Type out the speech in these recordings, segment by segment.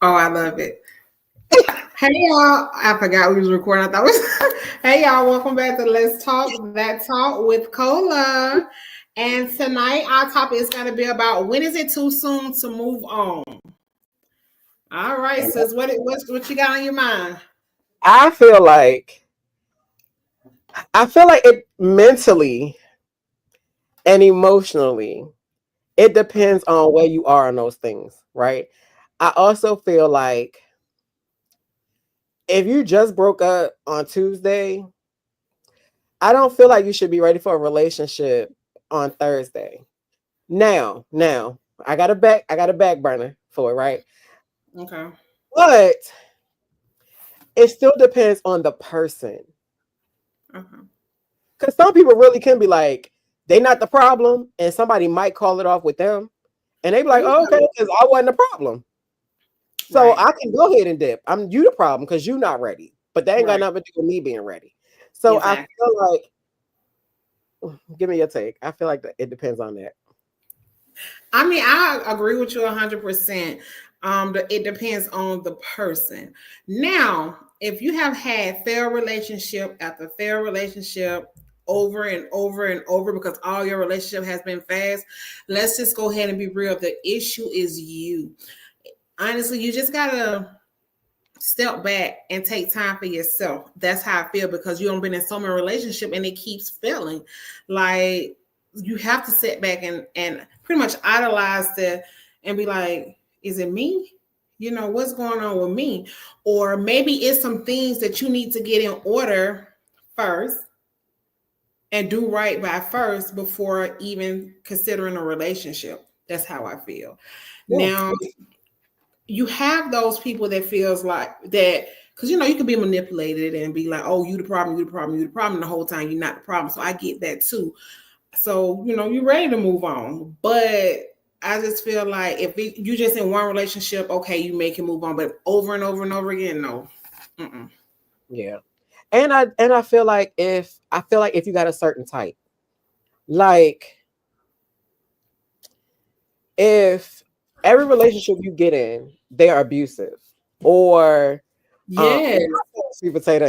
Oh, I love it. Hey y'all, I forgot we was recording. I thought we was Hey y'all, welcome back to Let's Talk That Talk with Cola. And tonight our topic is gonna be about when is it too soon to move on? All right, sis, what you got on your mind? I feel like it mentally and emotionally. It depends on where you are on those things, right? I also feel like if you just broke up on Tuesday, I don't feel like you should be ready for a relationship on Thursday. Now, I got a back burner for it, right? Okay. But it still depends on the person. Okay. Because some people really can be like, they not the problem, and somebody might call it off with them. And they be like, oh, okay, because I wasn't the problem. So Right. I can go ahead and dip. I'm you the problem because you not ready. But that ain't got Right. nothing to do with me being ready. So I Exactly. feel like, give me your take. I feel like it depends on that. I mean, I agree with you 100%. It depends on the person. Now, if you have had failed relationship after failed relationship over and over and over because all your relationship has been fast, let's just go ahead and be real. The issue is you. Honestly, you just gotta step back and take time for yourself. That's how I feel because you don't been in so many relationship and it keeps failing. Like you have to sit back and pretty much idolize the and be like, is it me? You know, what's going on with me? Or maybe it's some things that you need to get in order first and do right by first before even considering a relationship. That's how I feel. Yeah. Now, you have those people that feels like that because you can be manipulated and be like, oh, you the problem, you the problem, you the problem the whole time you're not the problem. So I get that too. So you're ready to move on, but I just feel like if you just in one relationship, okay, you make it move on, but over and over and over again, no. Mm-mm. Yeah. And I feel like if you got a certain type, like if every relationship you get in, they are abusive. Or Yes. sweet potato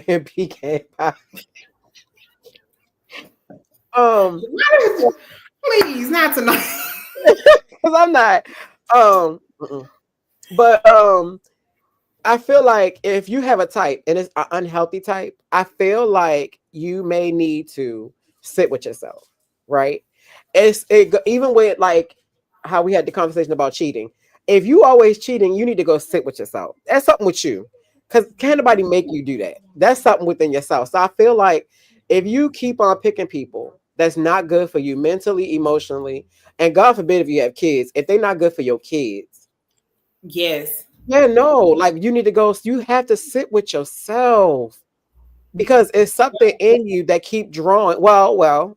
and pecan pie. Um, Please, not tonight. because I'm not. Mm-mm. But I feel like if you have a type and it's an unhealthy type, I feel like you may need to sit with yourself, right? Even with like how we had the conversation about cheating. If you always cheating, you need to go sit with yourself. That's something with you, because can't nobody make you do that. That's something within yourself. So I feel like if you keep on picking people that's not good for you mentally, emotionally, and God forbid if you have kids, if they're not good for your kids, Yes. yeah, no, like you need to go. You have to sit with yourself because it's something in you that keep drawing. Well.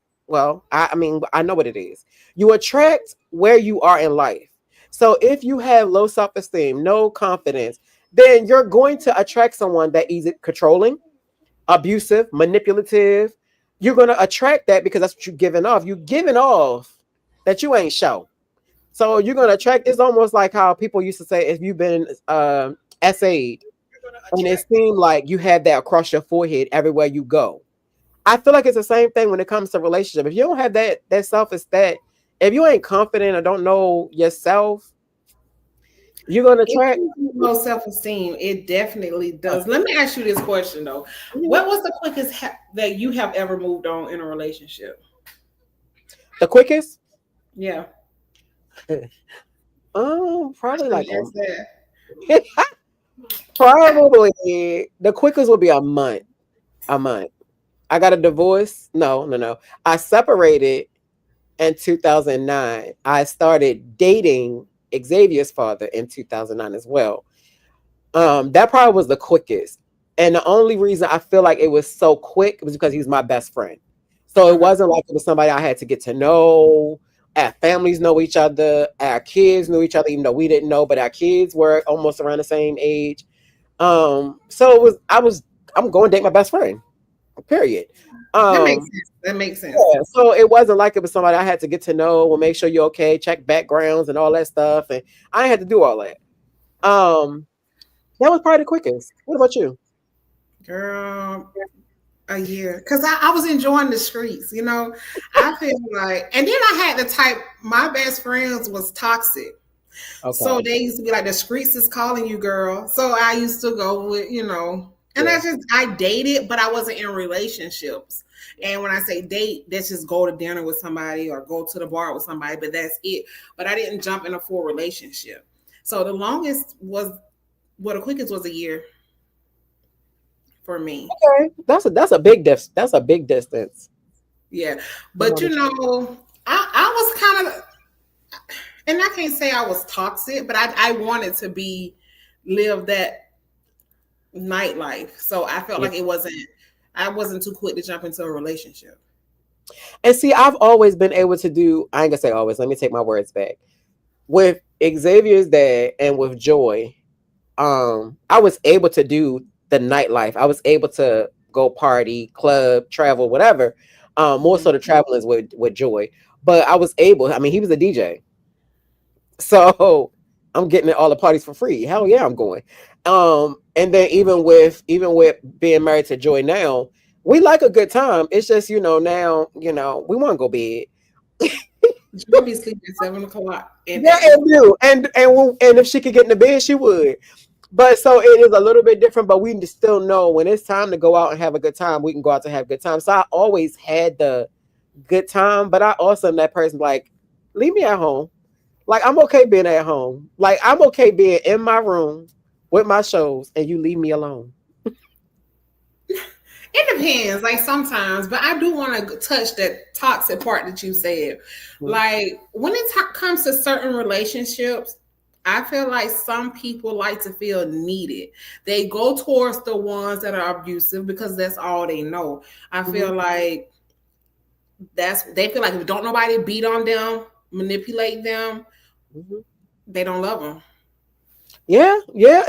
I mean, I know what it is. You attract where you are in life. So if you have low self esteem, no confidence, then you're going to attract someone that is controlling, abusive, manipulative. You're going to attract that because that's what you're giving off. You're giving off that you ain't show. So you're gonna attract. It's almost like how people used to say, if you've been essayed, and it seemed like you had that across your forehead everywhere you go. I feel like it's the same thing when it comes to relationship. If you don't have that self esteem, if you ain't confident or don't know yourself, you're gonna It attract. gives you low self esteem. It definitely does. Let me ask you this question though: what was the quickest that you have ever moved on in a relationship? The quickest. Yeah, Probably should like have asked that. probably the quickest would be a month. A month. I got a divorce. No. I separated in 2009. I started dating Xavier's father in 2009 as well. That probably was the quickest. And the only reason I feel like it was so quick was because he's my best friend. So it Okay. wasn't like it was somebody I had to get to know. Our families know each other. Our kids knew each other, even though we didn't know, but our kids were almost around the same age. So I'm going to date my best friend. Period. That makes Um, sense. That makes sense. yeah, so it wasn't like it was somebody I had to get to know or make sure you're okay, check backgrounds and all that stuff. And I had to do all that. Um, that was probably the quickest. What about you? Girl, a year. Because I was enjoying the streets, you know. I feel like, and then I had the type, my best friends was toxic. So Okay. they used to be like, the streets is calling you, girl. So I used to go with, you know, and Yeah. I dated, but I wasn't in relationships. And when I say date, that's just go to dinner with somebody or go to the bar with somebody, but that's it. But I didn't jump in a full relationship. So the longest was, well, the quickest was a year for me. Okay. That's a big distance. Yeah. I'm But on you the street. know, I was kind of, and I can't say I was toxic, but I wanted to be, live that nightlife. So I felt Yeah. like I wasn't too quick to jump into a relationship. And see, I've always been able to do, I ain't gonna say always, let me take my words back. With Xavier's dad and with Joy, I was able to do the nightlife. I was able to go party, club, travel, whatever. More Mhm. so the traveling is with Joy. But I was able, I mean, he was a DJ. So I'm getting at all the parties for free. Hell yeah, I'm going. And then even with being married to Joy now, we like a good time. It's just, now, we want to go bed. She'll be sleeping at 7 o'clock and Yeah, at and do. And if she could get in the bed, she would. But so it is a little bit different, but we still know when it's time to go out and have a good time, we can go out to have a good time. So I always had the good time, but I also am that person like, leave me at home. Like I'm okay being at home. Like I'm okay being in my room with my shows and you leave me alone. it depends, like sometimes, but I do want to touch that toxic part that you said. Mhm. Like when it comes to certain relationships, I feel like some people like to feel needed. They go towards the ones that are abusive because that's all they know. I Mhm. feel like they feel like if don't nobody beat on them, manipulate them, Mhm. they don't love them. Yeah, yeah.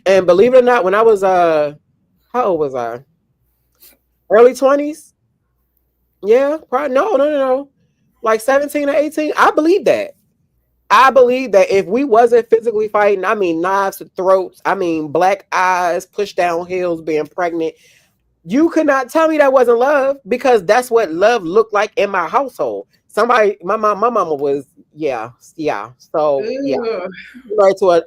And believe it or not, when I was how old was I? Early 20s? Yeah, probably no. Like 17 or 18. I believe that. I believe that if we wasn't physically fighting, I mean knives to throats, I mean black eyes, push down hills, being pregnant, you could not tell me that wasn't love because that's what love looked like in my household. Somebody, my mama was, yeah. So yeah, Ugh. married to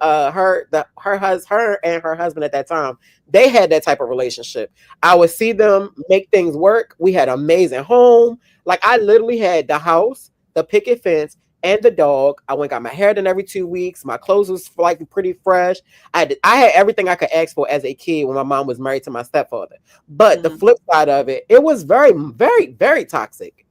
her and her husband at that time. They had that type of relationship. I would see them make things work. We had an amazing home. Like I literally had the house, the picket fence, and the dog. I went got my hair done every 2 weeks. My clothes was like pretty fresh. I had everything I could ask for as a kid when my mom was married to my stepfather. But the Mhm. flip side of it, it was very, very, very toxic.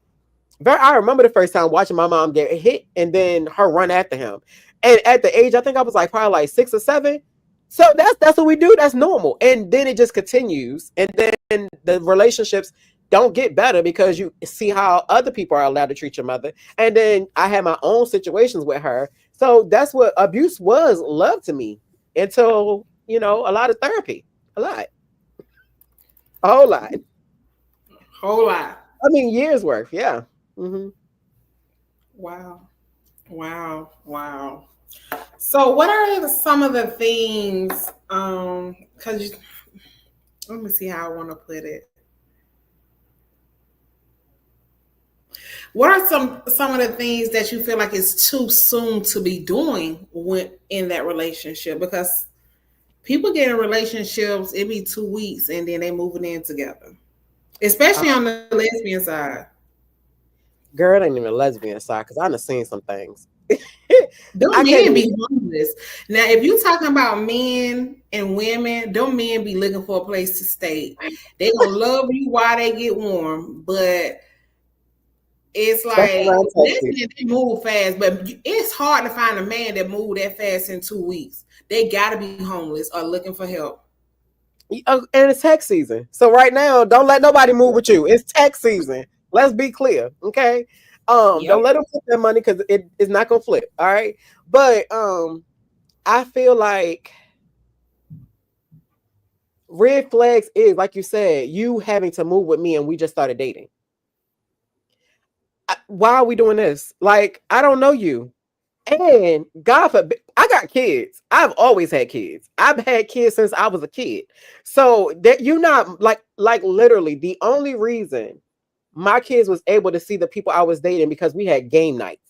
I remember the first time watching my mom get hit and then her run after him. And at the age, I think I was like probably like 6 or 7. So that's what we do. That's normal. And then it just continues. And then the relationships don't get better because you see how other people are allowed to treat your mother. And then I had my own situations with her. So that's what abuse was love to me until, a lot of therapy. A lot. A whole lot. Whole lot. I mean, years worth. Yeah. Hmm. Wow. Wow. Wow. So, what are some of the things? Because let me see how I want to put it. What are some of the things that you feel like it's too soon to be doing when in that relationship? Because people get in relationships, it be 2 weeks and then they moving in together, especially on the lesbian side. Girl, it ain't even a lesbian side because I done seen some things. Them I can't men even. be homeless. Now, if you talking about men and women, them men be looking for a place to stay. They gonna love you while they get warm, but it's Especially like around Texas. lesbians they move fast, but it's hard to find a man that move that fast in 2 weeks. They gotta be homeless or looking for help. And it's tax season. So right now, don't let nobody move with you. It's tax season. Let's be clear. Okay. Yep. Don't let them flip that money because it's not gonna flip. All right. But I feel like red flags is like you said, you having to move with me and we just started dating. Why are we doing this? Like, I don't know you. And God forbid, I I got kids. I've always had kids. I've had kids since I was a kid. So that you're not like literally the only reason my kids was able to see the people I was dating because we had game nights.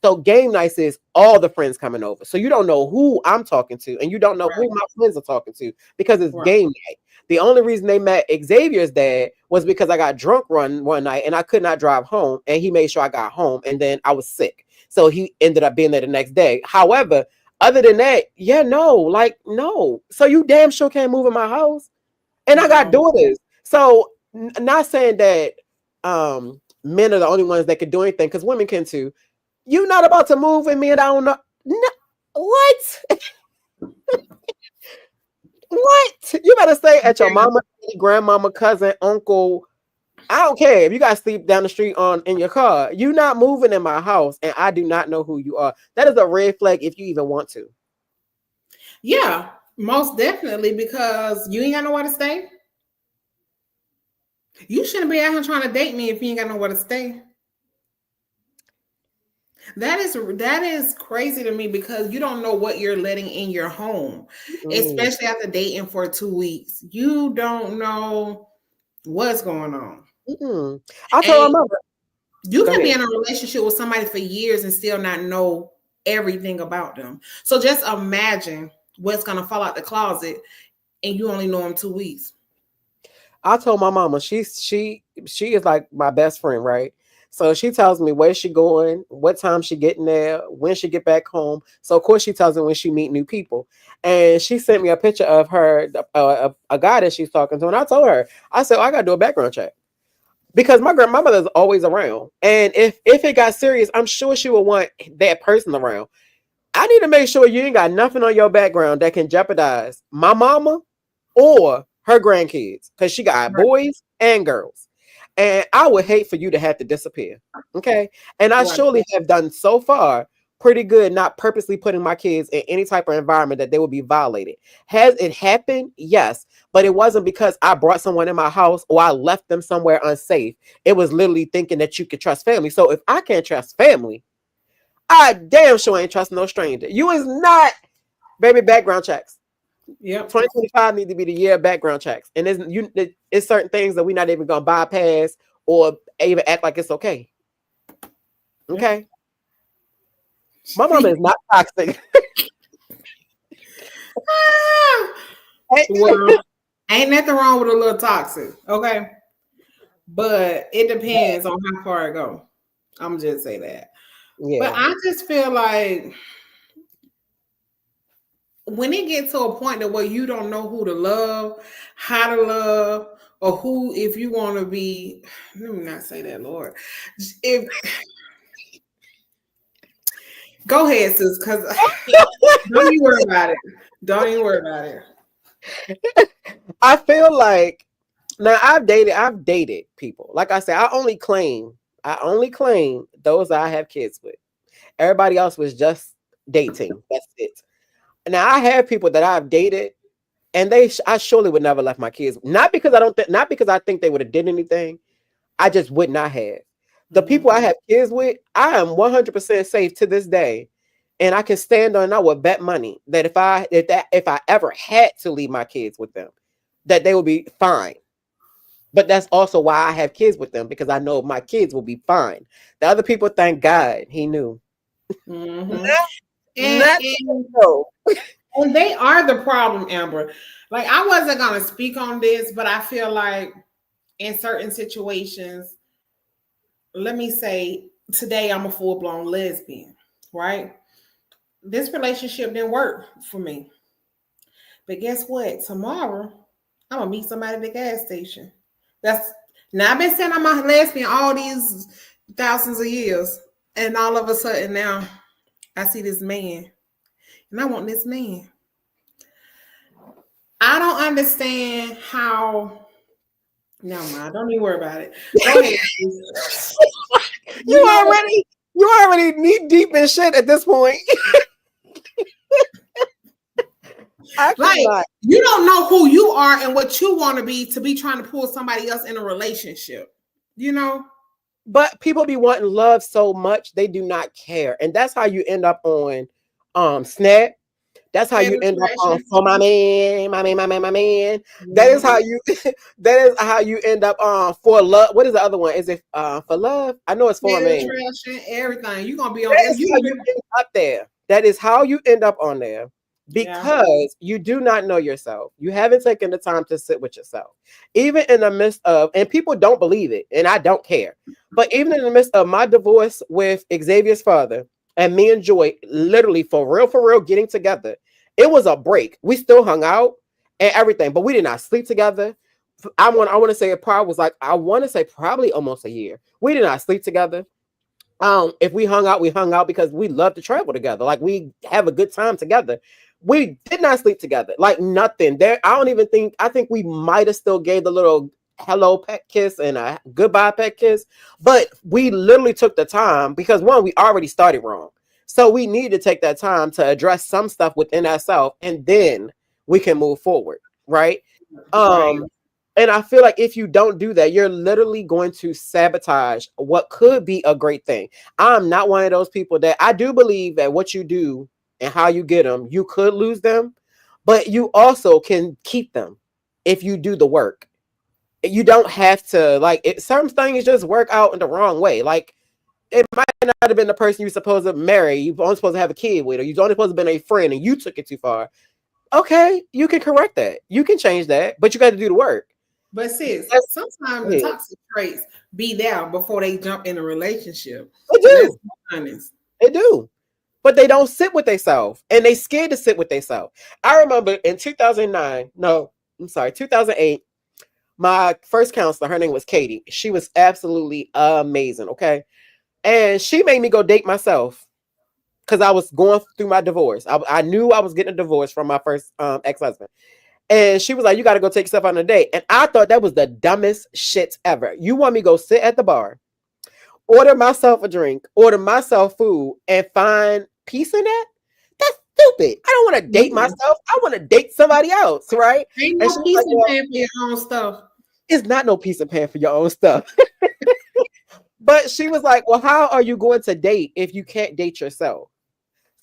So game nights is all the friends coming over. So you don't know who I'm talking to, and you don't know who Right. my friends are talking to because it's Right. game night. The only reason they met Xavier's dad was because I got drunk one night and I could not drive home, and he made sure I got home, and then I was sick. So he ended up being there the next day. However, other than that, yeah, no, like no. So you damn sure can't move in my house, and I got No. daughters. So not saying that men are the only ones that can do anything because women can too. You not about to move with me and I don't know. No, what? What? You better stay at your mama, grandmama, cousin, uncle. I don't care if you guys sleep down the street on in your car. You not moving in my house, and I do not know who you are. That is a red flag if you even want to. Yeah, most definitely, because you ain't got nowhere to stay. You shouldn't be out here trying to date me if you ain't got nowhere to stay. That is crazy to me because you don't know what you're letting in your home, Mm. especially after dating for 2 weeks. You don't know what's going on. Mm. I told And my mother. you Go can be ahead. in a relationship with somebody for years and still not know everything about them. So just imagine what's gonna fall out the closet and you only know them 2 weeks. I told my mama she is like my best friend, right? So she tells me where she going, what time she getting there, when she get back home. So of course she tells me when she meet new people, and she sent me a picture of her, a guy that she's talking to, and I told her, I said, oh, I gotta do a background check because my mother's always around, and if it got serious, I'm sure she would want that person around. I need to make sure you ain't got nothing on your background that can jeopardize my mama or her grandkids because she got Right. boys and girls. And I would hate for you to have to disappear. Okay. And I Right. surely have done so far pretty good not purposely putting my kids in any type of environment that they would be violated. Has it happened? Yes. But it wasn't because I brought someone in my house or I left them somewhere unsafe. It was literally thinking that you could trust family. So if I can't trust family, I damn sure ain't trusting no stranger. You is not, baby, background checks. Yep. 2025 need to be the year of background checks. And it's certain things that we're not even gonna bypass or even act like it's okay. Yep. Okay. My mama is not toxic. Well, ain't nothing wrong with a little toxic, okay? But it depends on how far it go. I'm just say that. But Yeah. I just feel like when it gets to a point that where you don't know who to love, how to love, or who, if you want to be, let me not say that, Lord. If go ahead, sis, because don't you worry about it. Don't even worry about it. I feel like now I've dated people. Like I said, I only claim those I have kids with. Everybody else was just dating. That's it. Now I have people that I've dated, and I surely would never left my kids. Not because I think they would have did anything. I just would not have. The people I Mhm. have kids with, I am 100% safe to this day, and I can stand on. And I would bet money that if I ever had to leave my kids with them, that they would be fine. But that's also why I have kids with them because I know my kids will be fine. The other people, thank God, he knew. Mhm. Not, And, not and so. and they are the problem, Amber. Like I wasn't gonna speak on this, but I feel like in certain situations, let me say today I'm a full-blown lesbian, right? This relationship didn't work for me. But guess what? Tomorrow I'm gonna meet somebody at the gas station. That's now I've been saying I'm a lesbian all these thousands of years. And all of a sudden now I see this man and I want this man. I don't understand how. No, mind. Don't even worry about it. Go ahead. You you know, already you already knee deep in shit at this point. I like cannot. you don't know who you are and what you want to be trying to pull somebody else in a relationship. You know, But people be wanting love so much they do not care, and that's how you end up on Snap. That's how you Pedal end up on trashing. for my man, my man, my man, my man. That is how Mhm. you that is how you end up on for love. What is the other one? Is it for love? I know it's for a Pedal man. trashing, everything. You're gonna be on That is you how you even end up there. That is how you end up on there yeah. because you do not know yourself. You haven't taken the time to sit with yourself. Even in the midst of, and people don't believe it, and I don't care. But even in the midst of my divorce with Xavier's father and me and Joy, literally for real, getting together, it was a break. We still hung out and everything, but we did not sleep together. I want to say it probably was like I want to say probably almost a year. We did not sleep together. If we hung out, we hung out because we love to travel together. Like we have a good time together. We did not sleep together. Like nothing. There, I don't even think I think we might have still gave the little hello pet kiss and a goodbye pet kiss. But we literally took the time because one, we already started wrong. So we need to take that time to address some stuff within ourselves and then we can move forward. Right. Right. Um, and I feel like if you don't do that, you're literally going to sabotage what could be a great thing. I'm not one of those people that I do believe that what you do and how you get them, you could lose them, but you also can keep them if you do the work. You don't have to like it. Some things just work out in the wrong way. Like it might not have been the person you're supposed to marry. You're only supposed to have a kid with, or you're only supposed to have been a friend, and you took it too far. Okay, you can correct that. You can change that, but you got to do the work. But sis, That's sometimes the it. toxic traits be there before they jump in a relationship. They Let's do. be honest. They do. But they don't sit with themselves and they scared to sit with themselves. I remember in 2009, no, I'm sorry, 2008, my first counselor, her name was Katie. She was absolutely amazing. Okay. And she made me go date myself because I was going through my divorce. I knew I was getting a divorce from my first ex-husband. And she was like, you got to go take yourself on a date. And I thought that was the dumbest shit ever. You want me to go sit at the bar, order myself a drink, order myself food, and find peace in that? That's stupid. I don't want to date Yeah. myself. I want to date somebody else, right? Ain't And no she was peace like, in well, paying for your own stuff. it's not no peace of paying for your own stuff. But she was like, well, how are you going to date if you can't date yourself?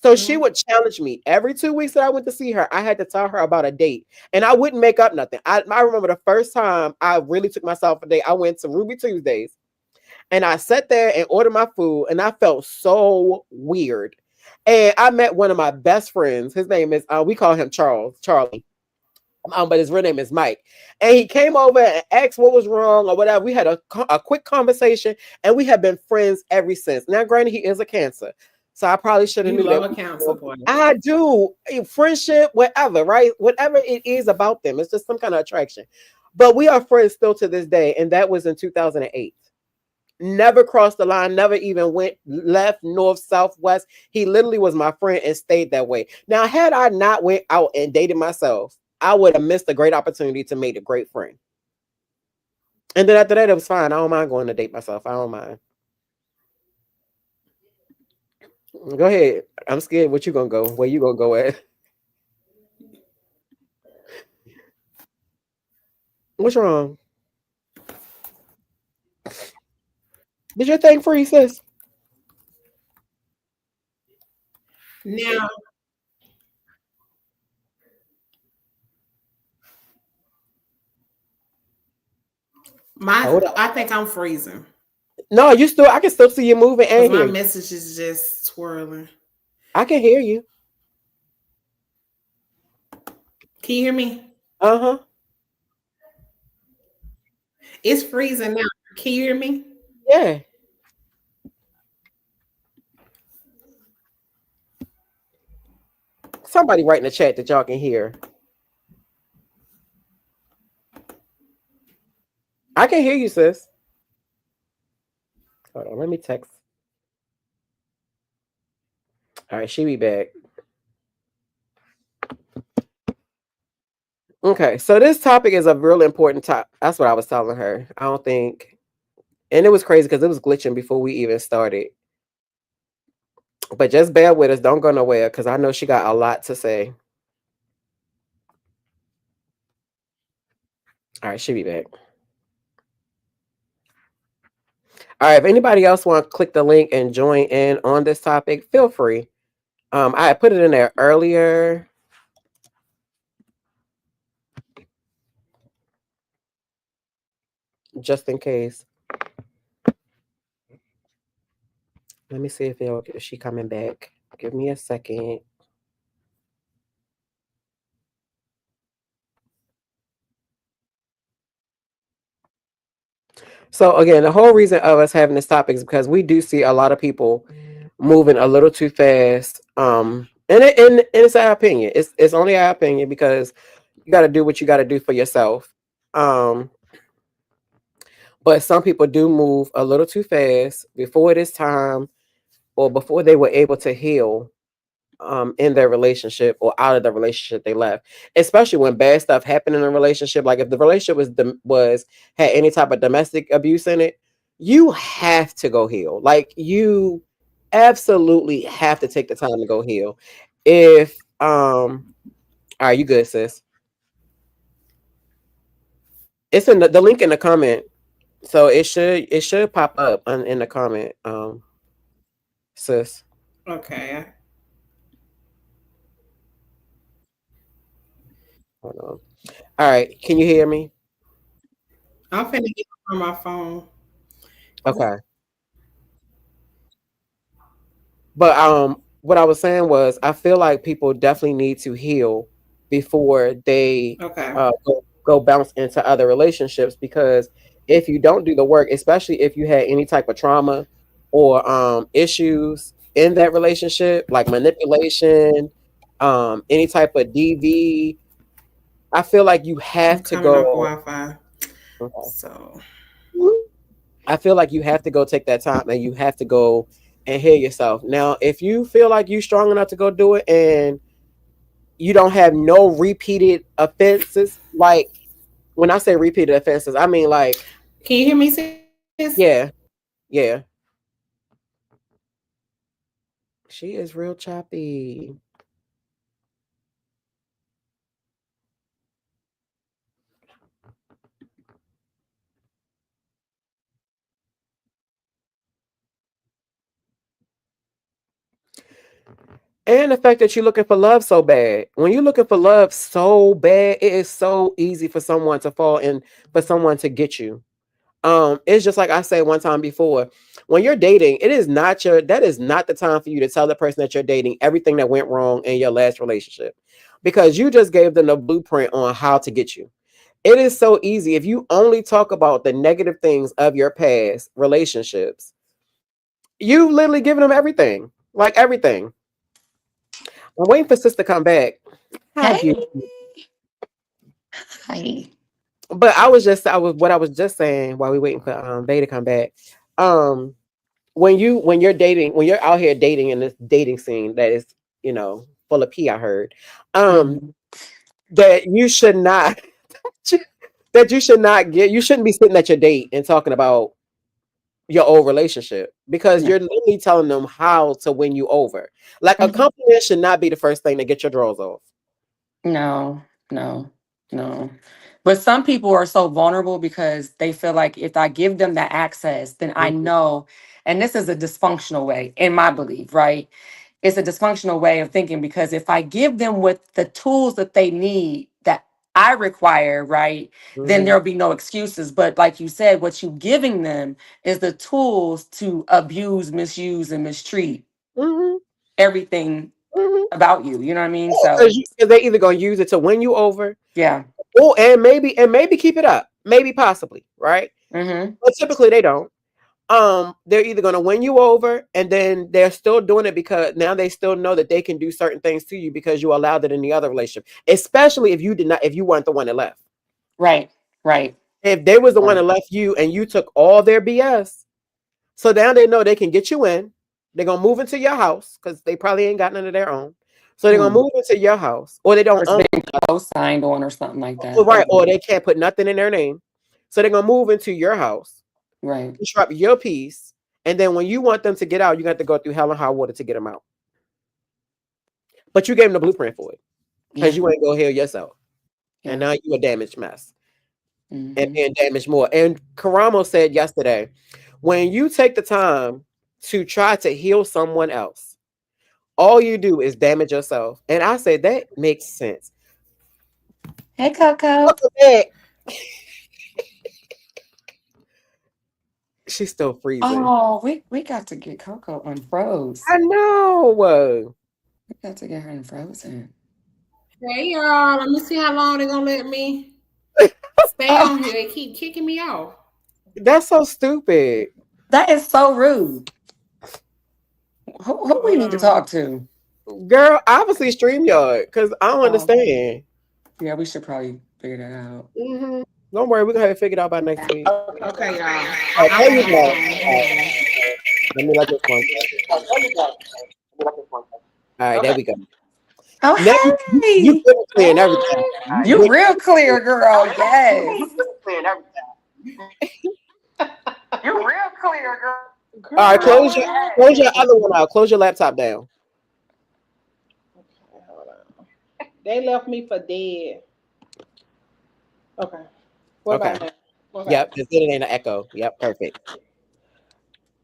So she Mhm. would challenge me every 2 weeks that I went to see her. I had to tell her about a date, and I wouldn't make up nothing. I remember the first time I really took myself a date. I went to Ruby Tuesdays, and I sat there and ordered my food, and I felt so weird. And I met one of my best friends. His name is we call him Charlie. But his real name is Mike. And he came over and asked what was wrong or whatever. We had a quick conversation, and we have been friends ever since. Now, granted, he is a Cancer, so I probably should have You knew that. love a counsel boy. I do friendship, whatever, right? Whatever it is about them, it's just some kind of attraction. But we are friends still to this day, and that was in 2008. Never crossed the line, never even went left, north, south, west. He literally was my friend and stayed that way. Now, had I not went out and dated myself, I would have missed a great opportunity to make a great friend. And then after that, it was fine. I don't mind going to date myself. I don't mind. Go ahead. I'm scared. What you gonna go? Where you gonna go at? What's wrong? Did your thing free, sis? Now, Hold on. I think I'm freezing No, you still. I can still see you moving because and my hear you. message is just swirling. I can hear you. Can you hear me? Uh huh. It's freezing now. Can you hear me? Yeah. Somebody write in the chat that y'all can hear. I can hear you, sis. Hold on. Let me text. All right, she be back. Okay, so this topic is a real important topic. That's what I was telling her. I don't think, and it was crazy because it was glitching before we even started. But just bear with us. Don't go nowhere because I know she got a lot to say. All right, she'll be back. All right, if anybody else want to click the link and join in on this topic, feel free. I put it in there earlier. just in case. Let me see if she coming back. Give me a second. So again, the whole reason of us having this topic is because we do see a lot of people moving a little too fast. And it's our opinion. It's only our opinion because you got to do what you got to do for yourself. Um, but some people do move a little too fast before it is time or before they were able to heal in their relationship or out of the relationship they left, especially when bad stuff happened in a relationship. Like if the relationship was had any type of domestic abuse in it, you have to go heal. Like you absolutely have to take the time to go heal. If all right, you good, sis? It's in the link in the comment, so it should pop up in the comment, sis. Okay. Hold on. All right, can you hear me? I'm finna get on my phone. Okay. But what I was saying was, I feel like people definitely need to heal before they Okay. go bounce into other relationships. Because if you don't do the work, especially if you had any type of trauma or issues in that relationship, like manipulation, any type of DV, I feel like you I'm have to coming off go. Wi-Fi. Okay. So I feel like you have to go take that time and you have to go and heal yourself. Now, if you feel like you're strong enough to go do it and you don't have no repeated offenses, like when I say repeated offenses, I mean like, can you hear me, sis? yeah, yeah, she is real choppy. And the fact that you're looking for love so bad. When you're looking for love so bad, it is so easy for someone to fall in, for someone to get you. It's just like I said one time before, when you're dating, that is not the time for you to tell the person that you're dating everything that went wrong in your last relationship, because you just gave them the blueprint on how to get you. It is so easy if you only talk about the negative things of your past relationships. You literally giving them everything, like everything. I'm waiting for sis to come back. Hi, Hey, beauty. hi. But I was just saying while we waiting for Bay to come back. Um, when you're out here dating in this dating scene that is, full of pee, I heard, Mhm. that you should not that you shouldn't be sitting at your date and talking about your old relationship, because No, you're literally telling them how to win you over. Like a mhm. compliment should not be the first thing to get your drawers off. No, no, no. But some people are so vulnerable because they feel like if I give them that access, then I Mhm, know. And this is a dysfunctional way, in my belief, right? It's a dysfunctional way of thinking because if I give them with the tools that they need that I require, right, then mhm, there'll be no excuses. But like you said, what you giving them is the tools to abuse, misuse, and mistreat mhm, everything mhm. about you. You know what I mean? Because So they either gonna use it to win you over, yeah. or and maybe keep it up, maybe possibly, right? Mm-hmm. But typically they don't. They're either going to win you over, and then they're still doing it because now they still know that they can do certain things to you because you allowed it in the other relationship, especially if you weren't the one that left. Right. Right. If they was the one that Right. left you and you took all their BS, so now they know they can get you in. They're gonna move into your house because they probably ain't got none of their own. So they're gonna Hmm. move into your house, or they Or don't it's own been co-signed on or something like it, that. right, or they can't put nothing in their name. So they're gonna move into your house, Right. disrupt your peace, and then when you want them to get out, you got to go through hell and high water to get them out. But you gave them the blueprint for it because Yeah. you ain't go heal yourself, and Yeah. now you a damaged mess and Mm-hmm. being damaged more. And Karamo said yesterday, when you take the time to try to heal someone else, all you do is damage yourself. And I said that makes sense. Hey, Coco. Welcome back. She's still freezing. Oh, we got to get Coco unfroze. I know. We got to get her unfrozen. Hey y'all, let me see how long they're gonna let me stay on here. They keep kicking me off. That's so stupid. That is so rude. Who we need to talk to? Girl, obviously StreamYard, because I don't understand. Yeah, we should probably figure that out. Mm-hmm. Don't worry, we're gonna have it figured out by next week. Okay, y'all. There you go. Let me let this one. All right, there we go. Oh, Now, hey! you feel clear and everything. You real clear, girl. Yes. You real clear, girl. All right, close your other one out. Close your laptop down. Okay, hold on. They left me for dead. Okay. What Okay. about now? Okay. Yep, just get it in an echo. Yep, perfect.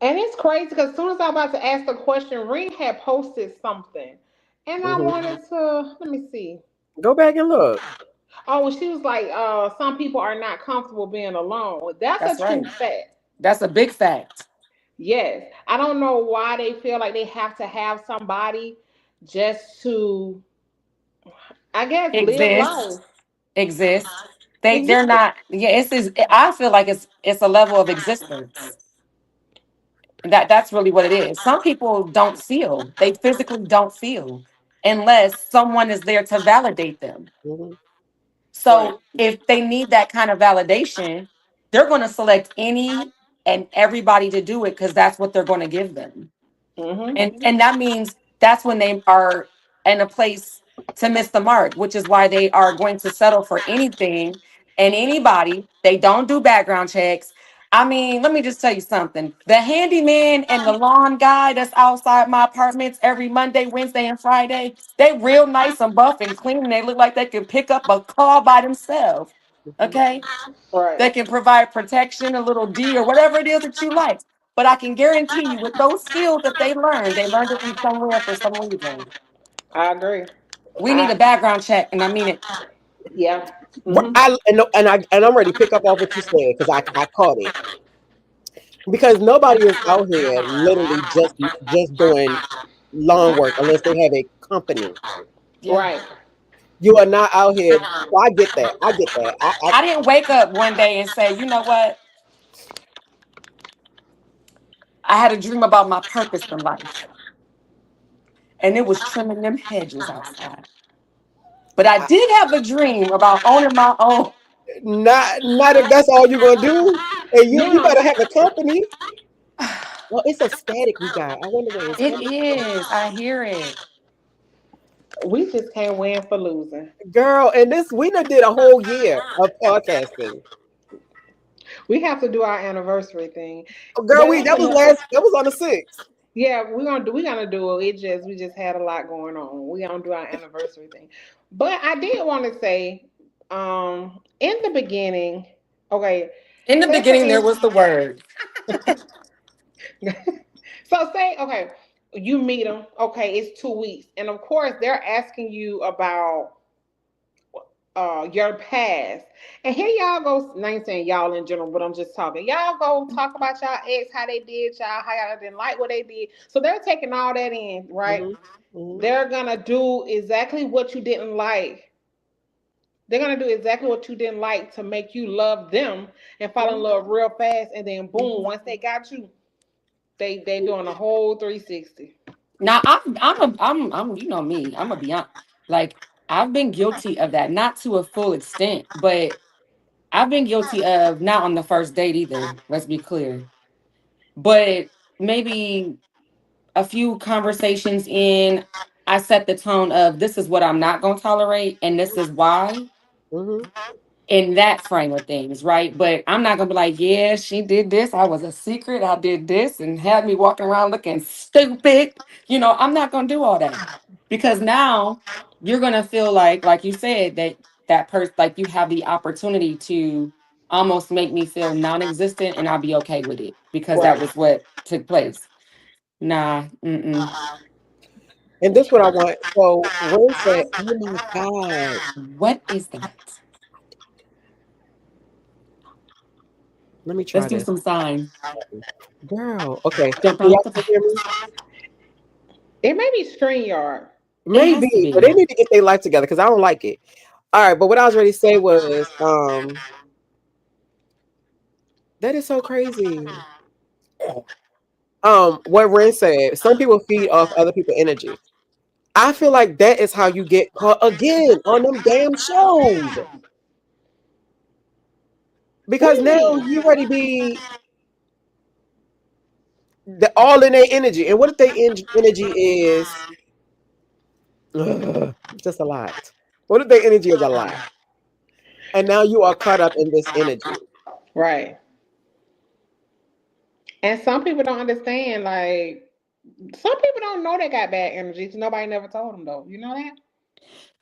And it's crazy because as soon as I was about to ask the question, Ring had posted something. And I wanted to, let me see. Go back and look. Oh, well, she was like, some people are not comfortable being alone. Well, that's That's a true right. fact. That's a big fact. Yes. I don't know why they feel like they have to have somebody just to, I guess, live life. Exist. They're Exist. not. Yeah, I feel like it's a level of existence. That's really what it is. Some people don't feel. They physically don't feel unless someone is there to validate them. Mhm. Right. So if they need that kind of validation, they're going to select any and everybody to do it because that's what they're going to give them. Mm-hmm. And that means that's when they are in a place to miss the mark, which is why they are going to settle for anything and anybody. They don't do background checks. I mean, let me just tell you something. The handyman and the lawn guy that's outside my apartments every Monday, Wednesday, and Friday, they real nice and buff and clean, and they look like they can pick up a car by themselves. Okay? Right. That can provide protection, a little D or whatever it is that you like. But I can guarantee you, with those skills that they learned it from somewhere for some reason. I agree. We need I, a background check, and I mean it. yeah. What Mm-hmm. I'm ready to pick up off what you said because I caught it. Because nobody is out here literally just doing lawn work unless they have a company. Yeah. Right. You are not out here. So I get that. I get that. I didn't wake up one day and say, you know what? I had a dream about my purpose in life, and it was trimming them hedges outside. But I did have a dream about owning my own. Not if that's all you're gonna do. And you No, better have a company. Well, it's a static we got. I wonder what it's It from. is. I hear it. we just can't win for losing. Girl, and this we done did a whole year of podcasting. We have to do our anniversary thing. Girl, But that was on the 6th. yeah, we're gonna do it. We just had a lot going on. We're gonna do our anniversary thing. But I did want to say, in the beginning, okay, In the say for beginning, there was the instance, word. so say, okay, you meet them, okay, it's 2 weeks, and of course they're asking you about your past. And here y'all go, I ain't saying y'all in general, but I'm just talking. Y'all go talk about y'all ex, how they did y'all, how y'all didn't like what they did. So they're taking all that in, right? They're gonna do exactly what you didn't like. They're gonna do exactly what you didn't like to make you love them and fall in love real fast. And then boom, once they got you, they doing a whole 360. Now I'm you know me. I'm gonna be honest. Like I've been guilty of that, not to a full extent, but I've been guilty of not on the first date either. Let's be clear. But maybe a few conversations in, I set the tone of this is what I'm not gonna tolerate, and this is why. Mm-hmm. In that frame of things, right? But I'm not gonna be like, yeah, she did this. I was a secret. I did this and had me walking around looking stupid. I'm not gonna do all that because now you're gonna feel like you said, that person, like you have the opportunity to almost make me feel non-existent, and I'll be okay with it because that Right. was what took place. Nah, mm-mm. And this what I want. So Ray said, "Oh my God, What is that? Let me try Let's do this. some signs. Girl. Okay. Jump Can out y'all the. still hear me? It may be StreamYard. It has to Maybe, but be. they need to get their life together because I don't like it. All right, but what I was ready to say was, that is so crazy. What Ren said, some people feed off other people's energy. I feel like that is how you get caught again on them damn shows. What Because do you now mean? you already be all in their energy. And what if their energy is just a lot? What if their energy is a lot? And now you are caught up in this energy. Right. And some people don't understand. Like some people don't know they got bad energy. So nobody never told them though. You know that?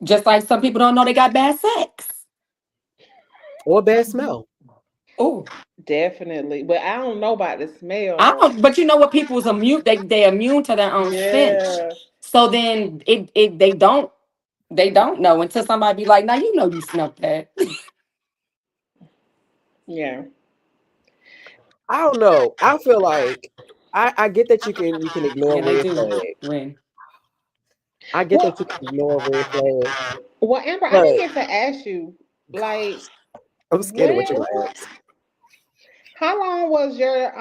Just like some people don't know they got bad sex. Or bad smell. Oh, Definitely. But I don't know about the smell I though. don't. But you know what? People's immune. They immune to their own stench. Yeah. So then they don't know until somebody be like, "Now you know you smelled that." Yeah. I don't know. I feel like I get that you can ignore Yeah, they red do. flags. Ren. I get that Well, you can ignore red flags, well, Amber, I but didn't get to ask you, like, I'm scared of what you when, gonna ask. how long was your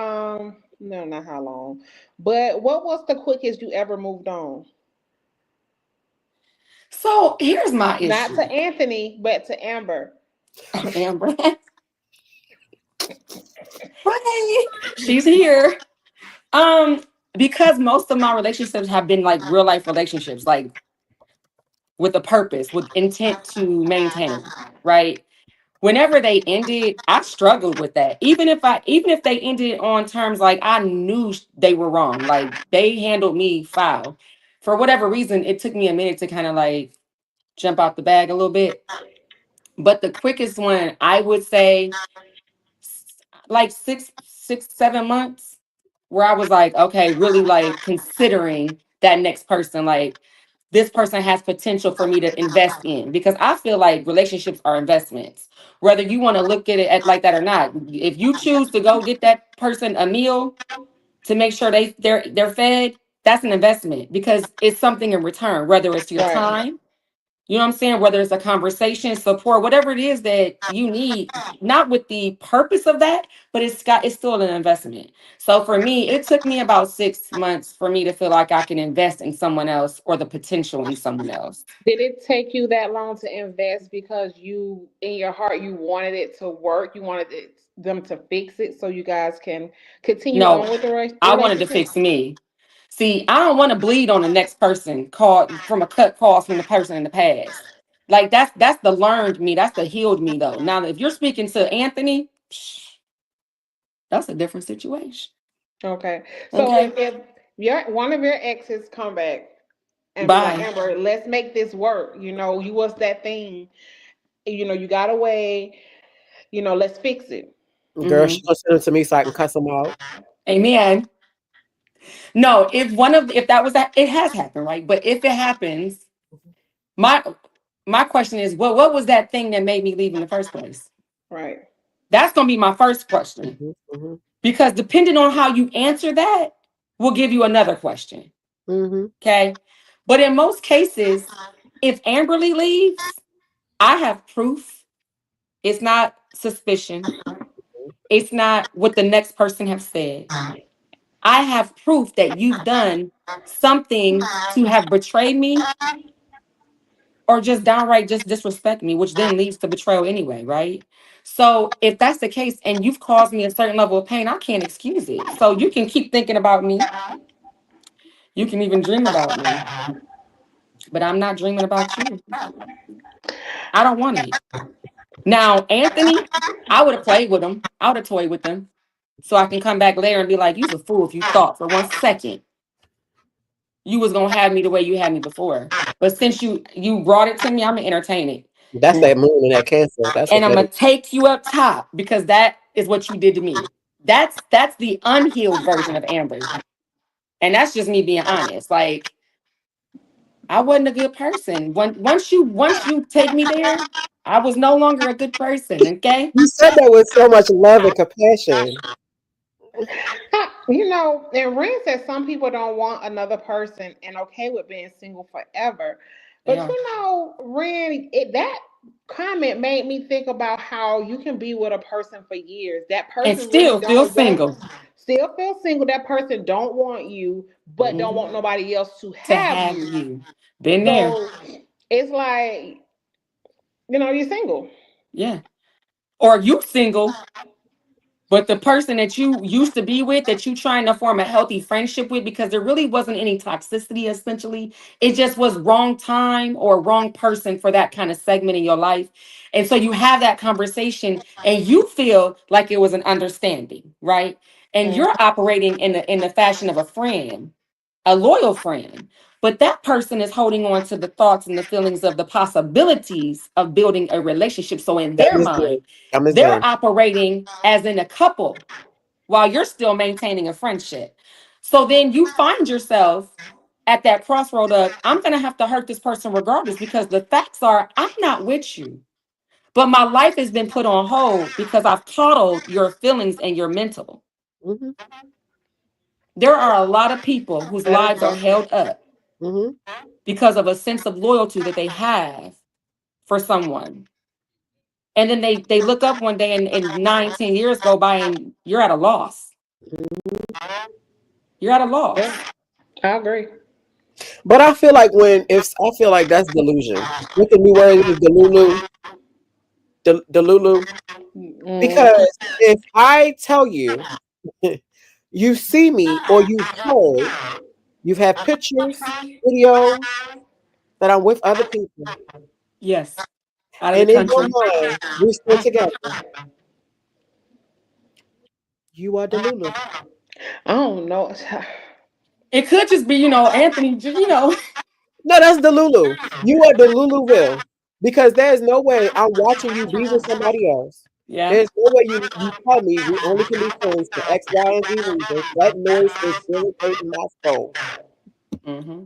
no, not how long, but what was the quickest you ever moved on? So here's my Not to issue, Anthony, but to Amber. Amber. Hey, she's here. Um, because most of my relationships have been like real life relationships, like with a purpose, with intent to maintain, right? Whenever they ended, I struggled with that. Even if they ended on terms like I knew they were wrong, like they handled me foul. For whatever reason, it took me a minute to kind of like jump out the bag a little bit. But the quickest one, I would say like 7 months, where I was like, okay, really like considering that next person, like this person has potential for me to invest in, because I feel like relationships are investments, whether you want to look at it at like that or not. If you choose to go get that person a meal to make sure they're fed, that's an investment because it's something in return, whether it's your Right. time, you know what I'm saying? Whether it's a conversation, support, whatever it is that you need, not with the purpose of that, but it's still an investment. So for me, it took me about 6 months for me to feel like I can invest in someone else or the potential in someone else. Did it take you that long to invest because you, in your heart, you wanted it to work? You wanted them to fix it so you guys can continue on No, with the I wanted to relationship? fix me. See, I don't want to bleed on the next person called from a cut cause from the person in the past. Like that's the learned me, that's the healed me though. Now, if you're speaking to Anthony, that's a different situation. Okay. So Okay. if your one of your exes come back and be like, Bye. Amber, let's make this work. You know, you was that thing. You know, you got away. You know, let's fix it. Girl, Hmm. she gonna send them to me so I can cuss them out. Amen. No, if that was that, it has happened, right? But if it happens, my my question is, what was that thing that made me leave in the first place? Right. That's gonna be my first question. Hmm. Hmm. Because depending on how you answer that, will give you another question. Hmm. Okay. But in most cases, if Amberly leaves, I have proof. It's not suspicion. It's not what the next person have said. I have proof that you've done something to have betrayed me or just downright just disrespect me, which then leads to betrayal anyway, right? So if that's the case and you've caused me a certain level of pain, I can't excuse it. So you can keep thinking about me. You can even dream about me, but I'm not dreaming about you. I don't want it. Now, Anthony, I would have played with him. I would have toyed with him. So I can come back later and be like, you's a fool if you thought for 1 second you was gonna have me the way you had me before. But since you brought it to me, I'm gonna entertain it. That's that moon and that cancer. That's And what I'm that gonna is. take you up top because that is what you did to me. That's the unhealed version of Amber. And that's just me being honest. Like I wasn't a good person. Once you take me there, I was no longer a good person. Okay. You said that with so much love and compassion. You know, and Ren said some people don't want another person and okay with being single forever. But Yeah. you know, Ren, that comment made me think about how you can be with a person for years. That And person really still feel don't want, single still feel single. That person don't want you, but don't want Mhm. nobody else to to have have you. you. Been there. So it's like, you know, you're single. Yeah. Or you single, but the person that you used to be with, that you trying to form a healthy friendship with, because there really wasn't any toxicity, essentially. It just was wrong time or wrong person for that kind of segment in your life. And so you have that conversation and you feel like it was an understanding, right? And Mm. you're operating in the fashion of a friend, a loyal friend. But that person is holding on to the thoughts and the feelings of the possibilities of building a relationship. So in That their is good. mind, I'm Miss they're Van. operating as in a couple while you're still maintaining a friendship. So then you find yourself at that crossroad of, I'm going to have to hurt this person regardless, because the facts are, I'm not with you. But my life has been put on hold because I've coddled your feelings and your mental. Mm-hmm. There are a lot of people whose That is lives are so true. held up Mm-hmm. because of a sense of loyalty that they have for someone. And then they look up one day and 9, 10 years go by and you're at a loss. You're at a Yeah, loss. I agree. But I feel like I feel like that's delusion. What the new word is, Delulu, Delulu. Mm. Because if I tell you, you see me or you've had pictures, videos that I'm with other people, Yes. Out of the and in your country. mind we're still together, you are Delulu. I don't know. It could just be, Anthony, No, that's Delulu. You are Deluluville. Because there's no way I'm watching you be with somebody else. Yeah. There's no way you tell me we only can be friends for X, Y, and Z reasons. That noise is irritating my soul. Hmm.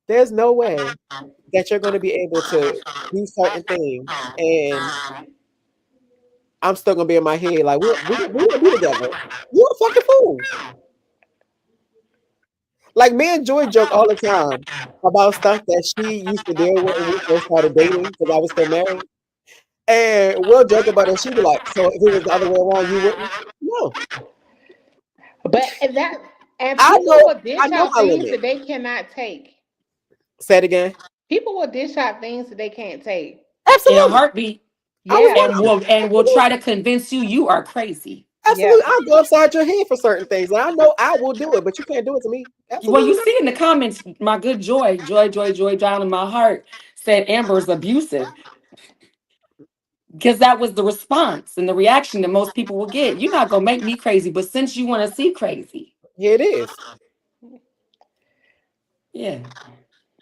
There's no way that you're going to be able to do certain things, and I'm still going to be in my head like we gonna be together. You're a fucking fool. Like me and Joy joke all the time about stuff that she used to deal with when we first started dating because I was still married. And we'll joke about it. She be like, "So if it was the other way around, you wouldn't?" No, But and I people know. will I dish know out my things limit. that they cannot take. Say it again. People will dish out things that they can't take. In a Absolutely. heartbeat. I was Yeah, one And of them. will try Absolutely. to convince you are crazy. yeah. Absolutely. I'll go upside your head for certain things. And I know I will do it, but you can't do it to me. Well, you Absolutely. see in the comments, my good Joy down in my heart said Amber's abusive. Because that was the response and the reaction that most people will get. You're not gonna make me crazy, but since you want to see crazy, Here it is. yeah,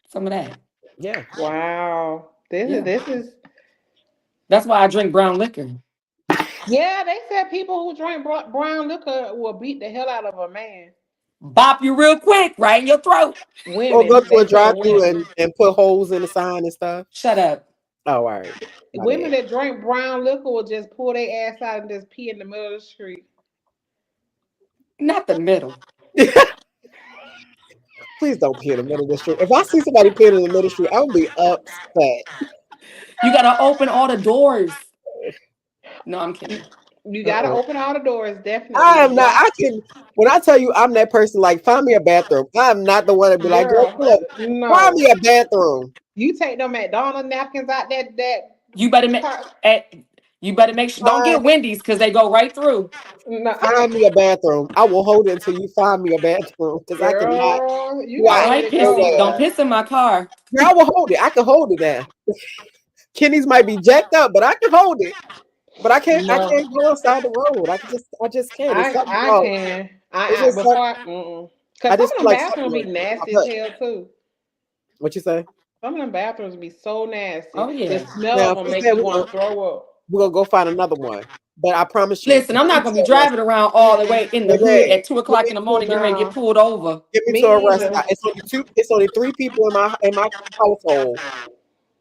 some of that. Yeah. Wow. This is Yeah. this is That's why I drink brown liquor. yeah, they said people who drink brown liquor will beat the hell out of a man. Bop you real quick, right in your throat. Or go Women, to they a said drive through women. and put holes in the sign and stuff. Shut up. Oh, all right. My Women bad. that drink brown liquor will just pull their ass out and just pee in the middle of the street. Not the middle. Please don't pee in the middle of the street. If I see somebody peeing in the middle of the street, I'm gonna be upset. You gotta open all the doors. No, I'm kidding. You gotta Uh-uh. open all the doors, I definitely. am not. Don't, I can. When I tell you I'm that person, like find me a bathroom. I'm not the one to be like, girl, girl, pull up. Find no. me a bathroom. You take them McDonald's napkins out that You better make car. you better make sure don't Find, get Wendy's because they go right through. No, find me a bathroom. I will hold it until you find me a bathroom because I cannot girl, you do All gotta I let right, it no go, Pissy. way. Don't boy. piss in my car. Girl, I will hold it. I can hold it now. Kenny's might be jacked up, but I can hold it. But I can't. I No, can't go outside the road. I just can't. It's something I about. can. It's I just. before I, mm-mm. Cause I some just of feel them like something bathrooms be in my nasty as butt. hell too. What you say? Some of them bathrooms be so nasty. Oh The yeah. smell Now, of if them we make say you want to throw up. we're gonna go find another one. But I promise you, Listen, I'm not gonna be driving around all the way in the hood baby, at 2 o'clock give in the me morning, getting ready to get Nah, pulled over. get me to a me rest either. stop. It's only three people in my household.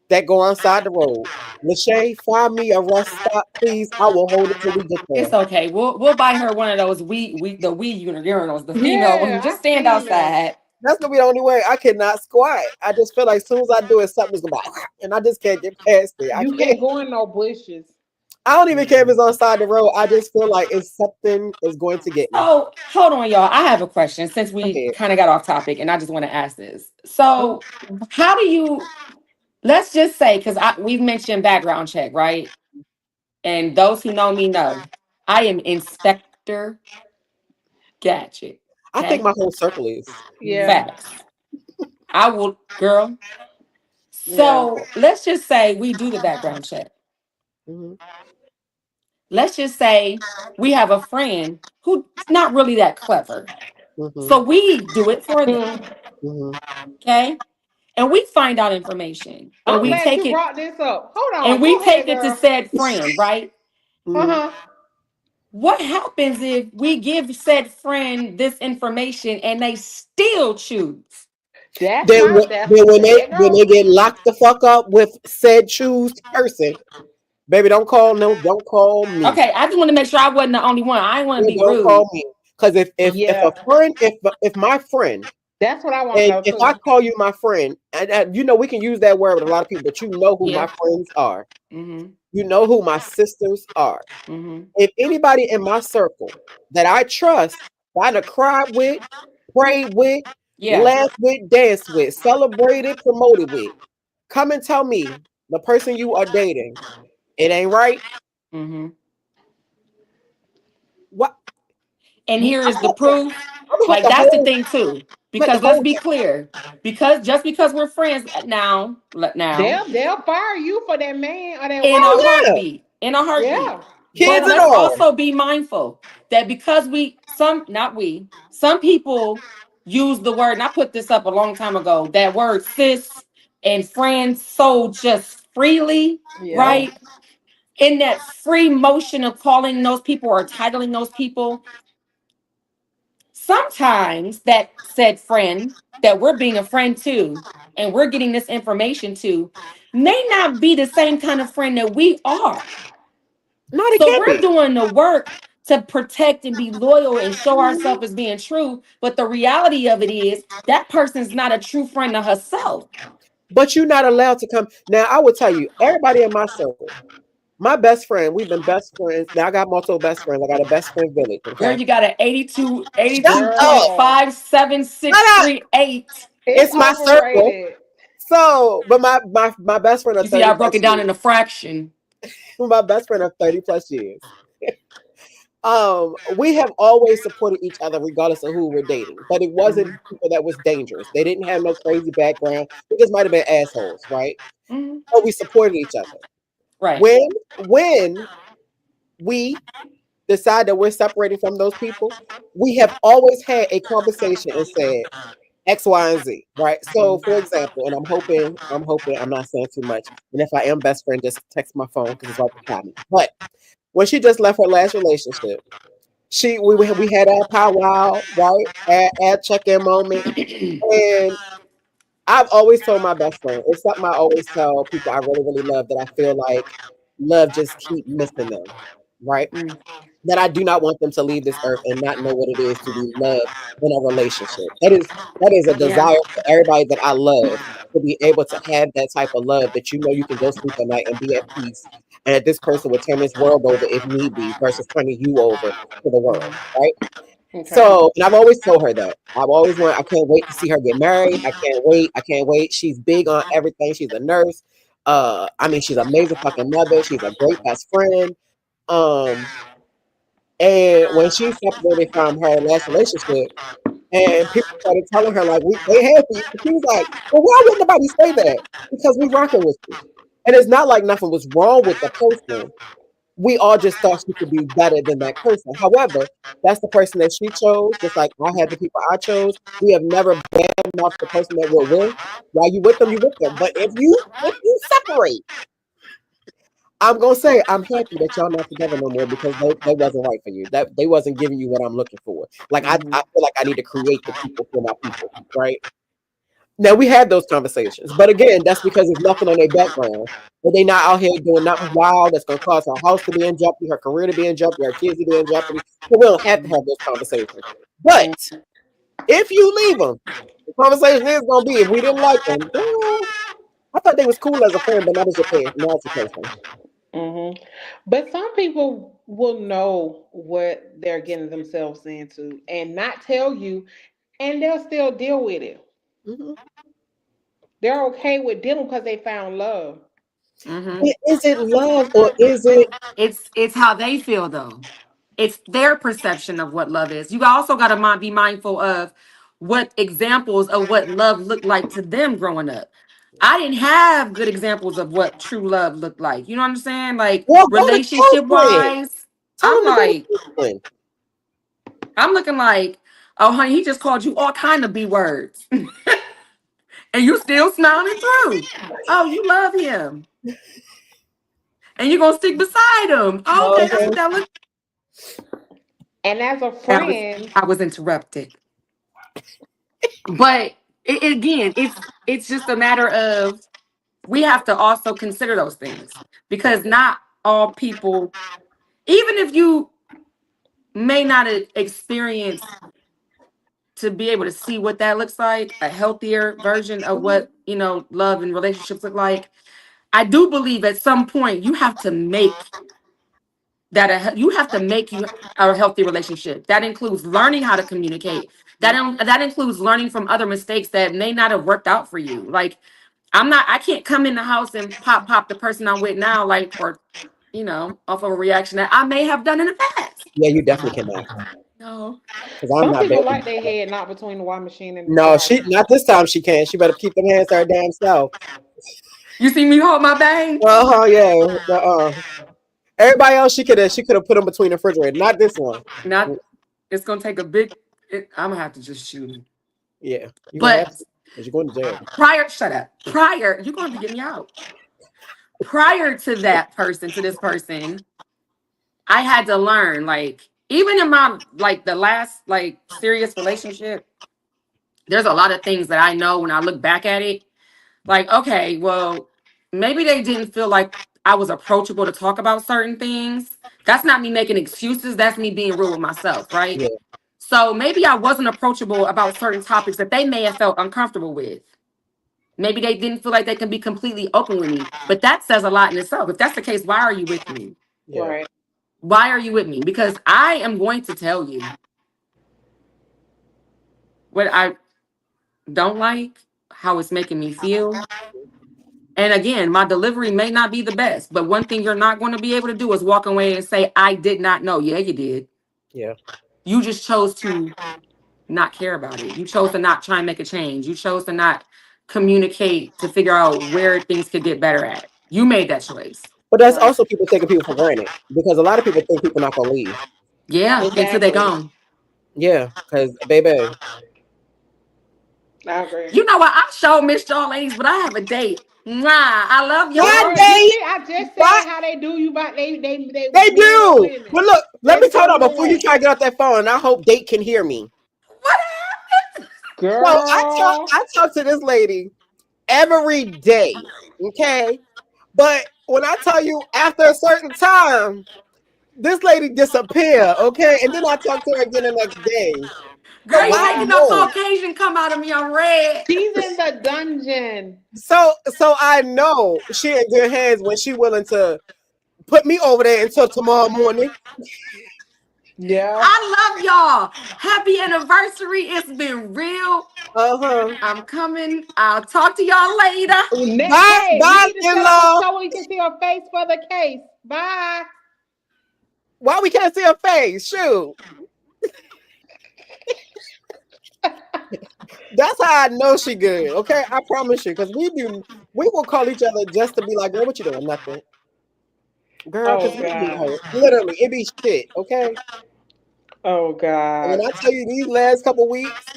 that go outside the road. Lachey, find me a rest stop, please. I will hold it till we get It's there. okay. We'll buy her one of those the wee urinals, the female Yeah, one. Just I stand seen that. outside. That's gonna be the only way. I cannot squat. I just feel like as soon as I do it, something's gonna be, and I just can't get past it. I You can't. can't go in no bushes. I don't even care if it's on side the road. I just feel like it's something is going to get me. So hold on, y'all. I have a question since Go we ahead. kind of got off topic, and I just want to ask this. So, how do you? Let's just say, because we've mentioned background check, right? And those who know me know I am Inspector Gadget. I think Okay, my whole circle is. Yeah. facts. I will, girl. So let's just say we do the background check. Mm-hmm. Let's just say we have a friend who's not really that clever. Mm-hmm. So we do it for them. Hmm. Mm-hmm. Okay. And we find out information and I'm we glad take you it brought this up. Hold and on. we Go ahead, take it to girl. said friend, right? Mm-hmm. Uh-huh. What happens if we give said friend this information and they still choose? That's Then, my when- that's then there you when they go. get locked the fuck up with said choose person, baby, don't call no, don't call me. Okay, I just want to make sure I wasn't the only one. I didn't want to Yeah, be don't rude. call me. Because if a Yeah. friend, if my friend, That's what I want to and know if I too. call you my friend, and you know we can use that word with a lot of people, but you know who my Yeah. friends are. Mm-hmm. You know who my sisters are. Mm-hmm. If anybody in my circle that I trust, that I done cried with, prayed with, Yeah. laughed with, danced with, celebrated, promoted with, come and tell me the person you are dating, it ain't right. Mm-hmm. What? And I'm here is the gonna proof. have Like to that's the hold, thing too. have to Because let's hold be that. clear. Because just because we're friends now They'll fire you for that man or that in a woman. Oh yeah, heartbeat. In a heartbeat. Yeah. But kids and let's Yeah. all. also be mindful that because some people use the word, and I put this up a long time ago, that word sis and friends so just freely, Yeah. right? In that free motion of calling those people or titling those people, sometimes that said friend that we're being a friend to and we're getting this information to may not be the same kind of friend that we are. No, they So can't we're be. doing the work to protect and be loyal and show ourselves as being true. But the reality of it is that person's not a true friend of herself. But you're not allowed to come. Now, I will tell you, everybody in my circle, my best friend, we've been best friends. Now I got multiple best friends. I got a best friend village. Girl, Okay. you got an 82, Shut up. Girl. 'Shut up. 82.5768. It's It's my circle. overrated. So, but my best friend You of see, 30 I broke plus it down in years. a fraction. My best friend of 30 plus years. We have always supported each other regardless of who we're dating. But it wasn't Mhm. people that was dangerous. They didn't have no crazy background. They just might have been assholes, right? Mhm. But we supported each other. Right. When we decide that we're separating from those people, we have always had a conversation and said X, Y, and Z, right? So, for example, and I'm hoping, I'm not saying too much. And if I am best friend, just text my phone because it's right behind me. But when she just left her last relationship, we had our powwow, right? At check-in moment. And I've always told my best friend, it's something I always tell people I really, really love that I feel like love just keep missing them, right? Mm. That I do not want them to leave this earth and not know what it is to be loved in a relationship. That is a Yeah. desire for everybody that I love to be able to have that type of love that you know you can go sleep at night and be at peace, and that this person would turn this world over if need be versus turning you over to the world, Mhm. right? Okay. So, and I've always told her that. I can't wait to see her get married. I can't wait. I can't wait. She's big on everything. She's a nurse. I mean, she's an amazing fucking mother. She's a great best friend. Um, and when she separated from her last relationship, and people started telling her like they happy, she was like, "Well, why would nobody say that? Because we rocking with you." And it's not like nothing was wrong with the person. We all just thought she could be better than that person. However, that's the person that she chose. Just like I had the people I chose. We have never badmouthed the person that we're with. While you with them, you with them. But if you separate, I'm gonna say I'm happy that y'all not together no more because they wasn't right for you. That they wasn't giving you what I'm looking for. Like I Mhm. feel like I need to create the people for my people, right? Now we had those conversations, but again, that's because it's nothing on their background. But they not out here doing nothing wild that's gonna cause her house to be in jeopardy, her career to be in jeopardy, her kids to be in jeopardy. So we don't have to have those conversations. But if you leave them, the conversation is gonna be if we didn't like them. Well, I thought they was cool as a friend, but not as your parent, not as a person. Mm-hmm. But some people will know what they're getting themselves into and not tell you, and they'll still deal with it. Mm-hmm. They're okay with dealing because they found love. Mhm. Is it love or is it? It's how they feel though. It's their perception of what love is. You also got to be mindful of what examples of what love looked like to them growing up. I didn't have good examples of what true love looked like. You know what I'm saying? Like Well, go to relationship Oakland. wise, Tell I'm them to go like, to Oakland. I'm looking like, oh honey, he just called you all kind of B words. And you still smiling through. Oh, you love him. And you're gonna stick beside him. Oh, okay, that's what that looks. And as a friend, I was interrupted. But again, it's just a matter of we have to also consider those things because not all people, even if you may not experience to be able to see what that looks like, a healthier version of what love and relationships look like. I do believe at some point you have to make you a healthy relationship. That includes learning how to communicate. That includes learning from other mistakes that may not have worked out for you. Like I can't come in the house and pop the person I'm with now, like, or off of a reaction that I may have done in the past. Yeah, you definitely cannot. No. Because I'm some not people baby. like their head not between the washing machine and the No, dryer. she not this time. She can't. She better keep them hands to her damn self. You see me hold my bang? Yeah. Everybody else, she could have put them between the refrigerator. Not this one. It's gonna take a big. I'm gonna have to just shoot him. Yeah, but you're going to jail. Shut up. You're going to get me out. Prior to this person, I had to learn, like, even in my the last serious relationship, there's a lot of things that I know when I look back at it. Like, okay, well, maybe they didn't feel like I was approachable to talk about certain things. That's not me making excuses. That's me being real with myself, right? Yeah. So maybe I wasn't approachable about certain topics that they may have felt uncomfortable with. Maybe they didn't feel like they can be completely open with me. But that says a lot in itself. If that's the case, why are you with me? Yeah. Right. Why are you with me? Because I am going to tell you what I don't like, how it's making me feel. And again, my delivery may not be the best, but one thing you're not going to be able to do is walk away and say, I did not know. Yeah, you did. Yeah. You just chose to not care about it. You chose to not try and make a change. You chose to not communicate to figure out where things could get better at. You made that choice. But that's also people taking people for granted because a lot of people think people not gonna leave. Yeah, until they gone. Yeah, because baby. I agree. You know what? I sure miss y'all ladies, but I have a date. Mwah, I love y'all. I just said how they do you, but they do. But look, let me tell you before you try to get off that phone. I hope Date can hear me. What happened? Girl, well, I talk to this lady every day. Okay, but when I tell you after a certain time, this lady disappear. Okay, and then I talk to her again the next day. Girl, you making no Caucasian come out of me. I'm red. She's in the dungeon. So I know she in good hands when she willing to put me over there until tomorrow morning. Yeah. I love y'all. Happy anniversary. It's been real. I'm coming. I'll talk to y'all later. Bye, in-law. So we can see her face for the case. Bye. Why we can't see her face? Shoot. That's how I know she good. Okay, I promise you, because we will call each other just to be like, girl, what you doing? Nothing. Girl, literally, it be shit. Okay. Oh God. And when I tell you these last couple weeks,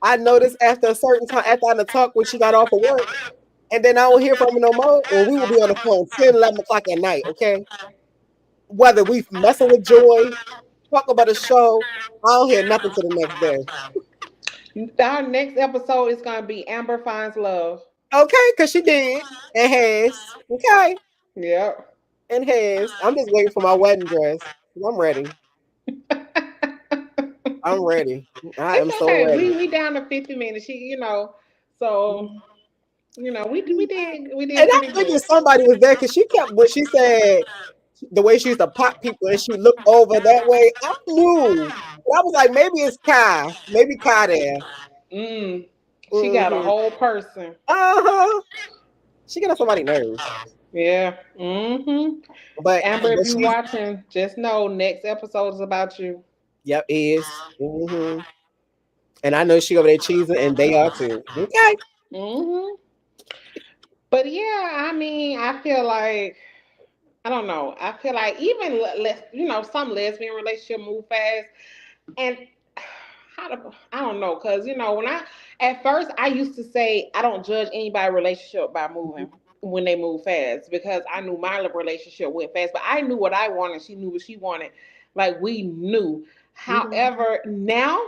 I noticed after a certain time, after I talk when she got off of work, and then I don't hear from her no more, or we will be on the phone 10, 11 o'clock at night. Okay. Whether we messing with Joy, talk about a show, I don't hear nothing till the next day. Our next episode is gonna be Amber finds love. Okay, because she did and has. Okay, Yep. and has. I'm just waiting for my wedding dress. I'm ready. I'm ready. I am It's so okay. ready. We down to 50 minutes. So we did And pretty I'm thinking good. somebody was there because she kept when she said the way she used to pop people and she looked over that way. I knew. But I was like, maybe it's Kai. Maybe Kai there. Mm. She got a Mm-hmm. whole person. Uh-huh. She got on somebody's nerves. Yeah. Mm-hmm. But Amber, if you she's watching, just know next episode is about you. yep, is. Mm-hmm. And I know she over there cheesing and they are too. Okay. Mm-hmm. But yeah, I mean, I feel like I don't know. I feel like even some lesbian relationship move fast, and I don't know, cause when I at first I used to say I don't judge anybody relationship by moving when they move fast because I knew my relationship went fast, but I knew what I wanted. She knew what she wanted. Like we knew. Mhm. However, now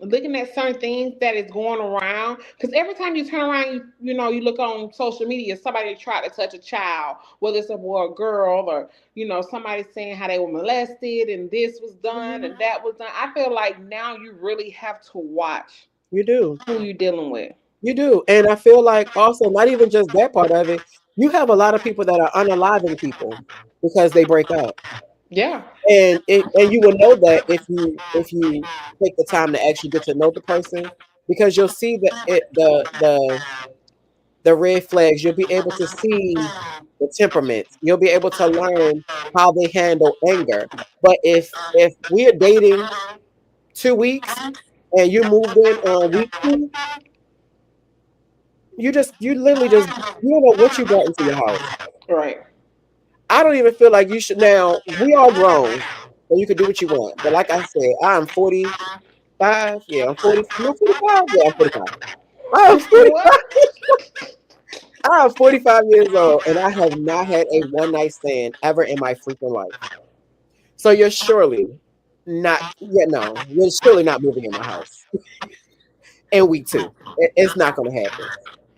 looking at certain things that is going around because every time you turn around you look on social media somebody tried to touch a child whether it's a boy or girl or somebody saying how they were molested and this was done Mhm. and that was done. I feel like now you really have to watch You do. who you're dealing with. You do. And I feel like also not even just that part of it, you have a lot of people that are unaliving people because they break up. Yeah. And you will know that if you take the time to actually get to know the person because you'll see the red flags. You'll be able to see the temperaments. You'll be able to learn how they handle anger. But if we're dating 2 weeks and you moved in on week 2, you literally just you don't know what you brought into your house. Right. I don't even feel like you should. Now we are grown, and you can do what you want. But like I said, I'm 45. Yeah, I'm 40. No, 45. Yeah, I'm 45. I'm 45. What? I'm 45 years old, and I have not had a one night stand ever in my freaking life. So you're surely not. Yeah, no, you're surely not moving in my house in week 2. It's not going to happen.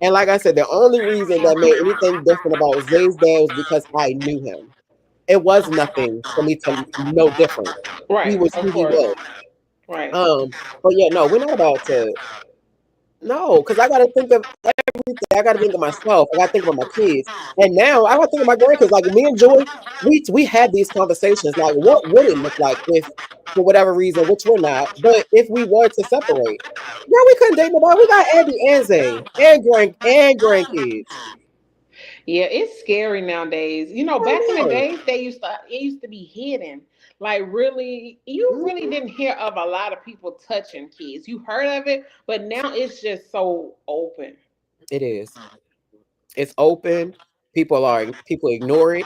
And like I said, the only reason that made anything different about Zay's dad was because I knew him. It was nothing for me to know different. He Right, was of who he course. was. Right. But yeah, no, we're not about to. No, because I got to think of everything. I got to think of myself. I got to think about my kids, and now I got to think of my grandkids. Like me and Joy, we had these conversations. Like, what would it look like if, for whatever reason, which we're not, but if we were to separate? No, we couldn't date nobody. We got Andy and Zay and grandkids. Yeah, it's scary nowadays. I Back in the know. days, it used to be hidden. Like really, you really Mhm. didn't hear of a lot of people touching kids. You heard of it, but now it's just so open. It is. It's open. People ignore it.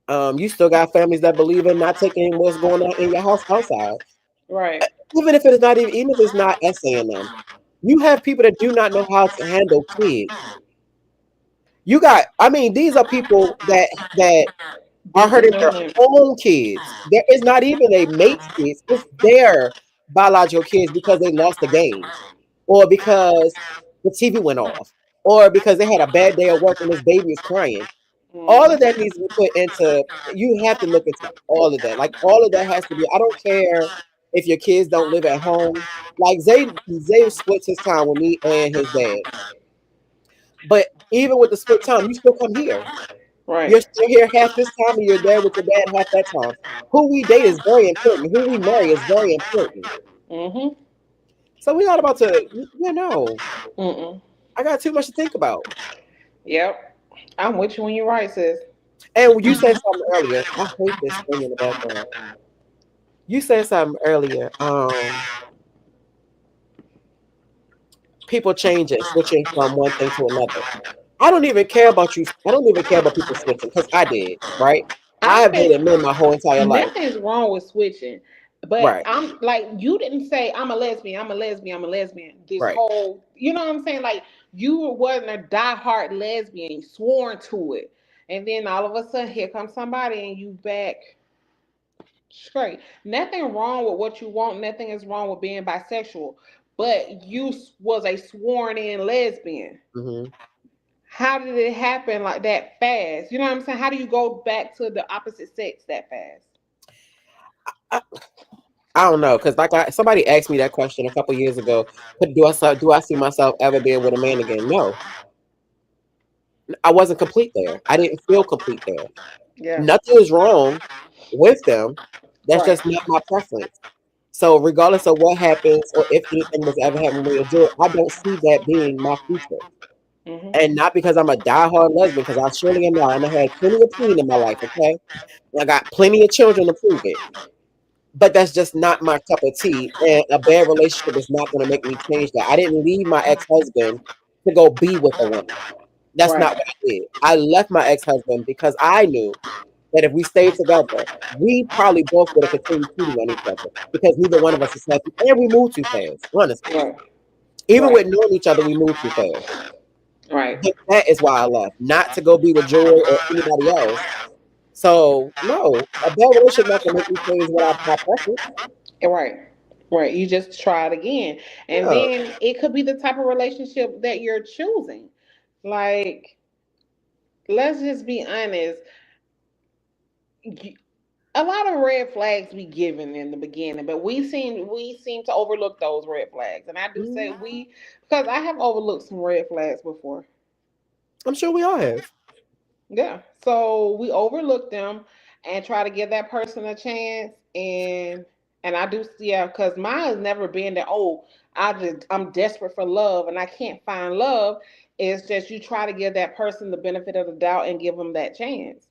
You still got families that believe in not taking what's going on in your house outside. Right. Even if it's not even if it's not essaying them. You have people that do not know how to handle kids. I mean, these are people that are This is hurting their doing it. own kids. There is not even a mate's kids, it's their biological kids because they lost the game. Or because the TV went off. Or because they had a bad day at work and this baby is crying. All of that Mm. needs to be put into you have to look into all of that. Like all of that has to be. I don't care if your kids don't live at home. Like Zay splits his time with me and his dad. But even with the split time, you still come here. Right. You're still here half this time and you're there with your dad half that time. Who we date is very important. Who we marry is very important. Mm-hmm. So we're not about to, no. Mm-mm. I got too much to think about. Yep. I'm with you when you're right, sis. And you said something earlier. I hate this thing in the background. You said something earlier. People changing, switching from one thing to another. I don't even care about you. I don't even care about people switching because I did, right? I I have think dated men my whole entire life. nothing's wrong with switching. But Right, I'm like, you didn't say I'm a lesbian, I'm a lesbian, I'm a lesbian. This right. whole, you know what I'm saying? Like, you wasn't a diehard lesbian, you sworn to it. And then all of a sudden, here comes somebody and you back straight. Nothing wrong with what you want, nothing is wrong with being bisexual. but you was a sworn in lesbian. Mhm. How did it happen like that fast? You know what I'm saying? How do you go back to the opposite sex that fast? I, I don't know, because somebody asked me that question a couple years ago. Do I see myself ever being with a man again? No, I wasn't complete there. I didn't feel complete there. Yeah. Nothing is wrong with them. That's Right. just not my preference. So regardless of what happens or if anything was ever happening with a Joy, I don't see that being my future. Mm-hmm. And not because I'm a diehard lesbian, because I surely am not. And I had plenty of pain in my life, okay? And I got plenty of children to prove it. But that's just not my cup of tea. And a bad relationship is not going to make me change that. I didn't leave my ex-husband to go be with a woman. That's not Right. what I did. I left my ex-husband because I knew that if we stayed together, we probably both would have continued cheating on each other because neither one of us is happy. And we moved too fast, honestly. Right. Even Right. with knowing each other, we moved too fast. Right. But that is why I left, not to go be with Joy or anybody else. So, no, a bad relationship not going to make me change my preference. Right. Right. You just try it again. And Yeah. then it could be the type of relationship that you're choosing. Like, let's just be honest. A lot of red flags be given in the beginning, but we seem to overlook those red flags. And I do say Mhm. we because I have overlooked some red flags before. I'm sure we all have. Yeah. So we overlook them and try to give that person a chance. And I do, yeah, because mine has never been that, oh, I'm desperate for love and I can't find love. It's just you try to give that person the benefit of the doubt and give them that chance.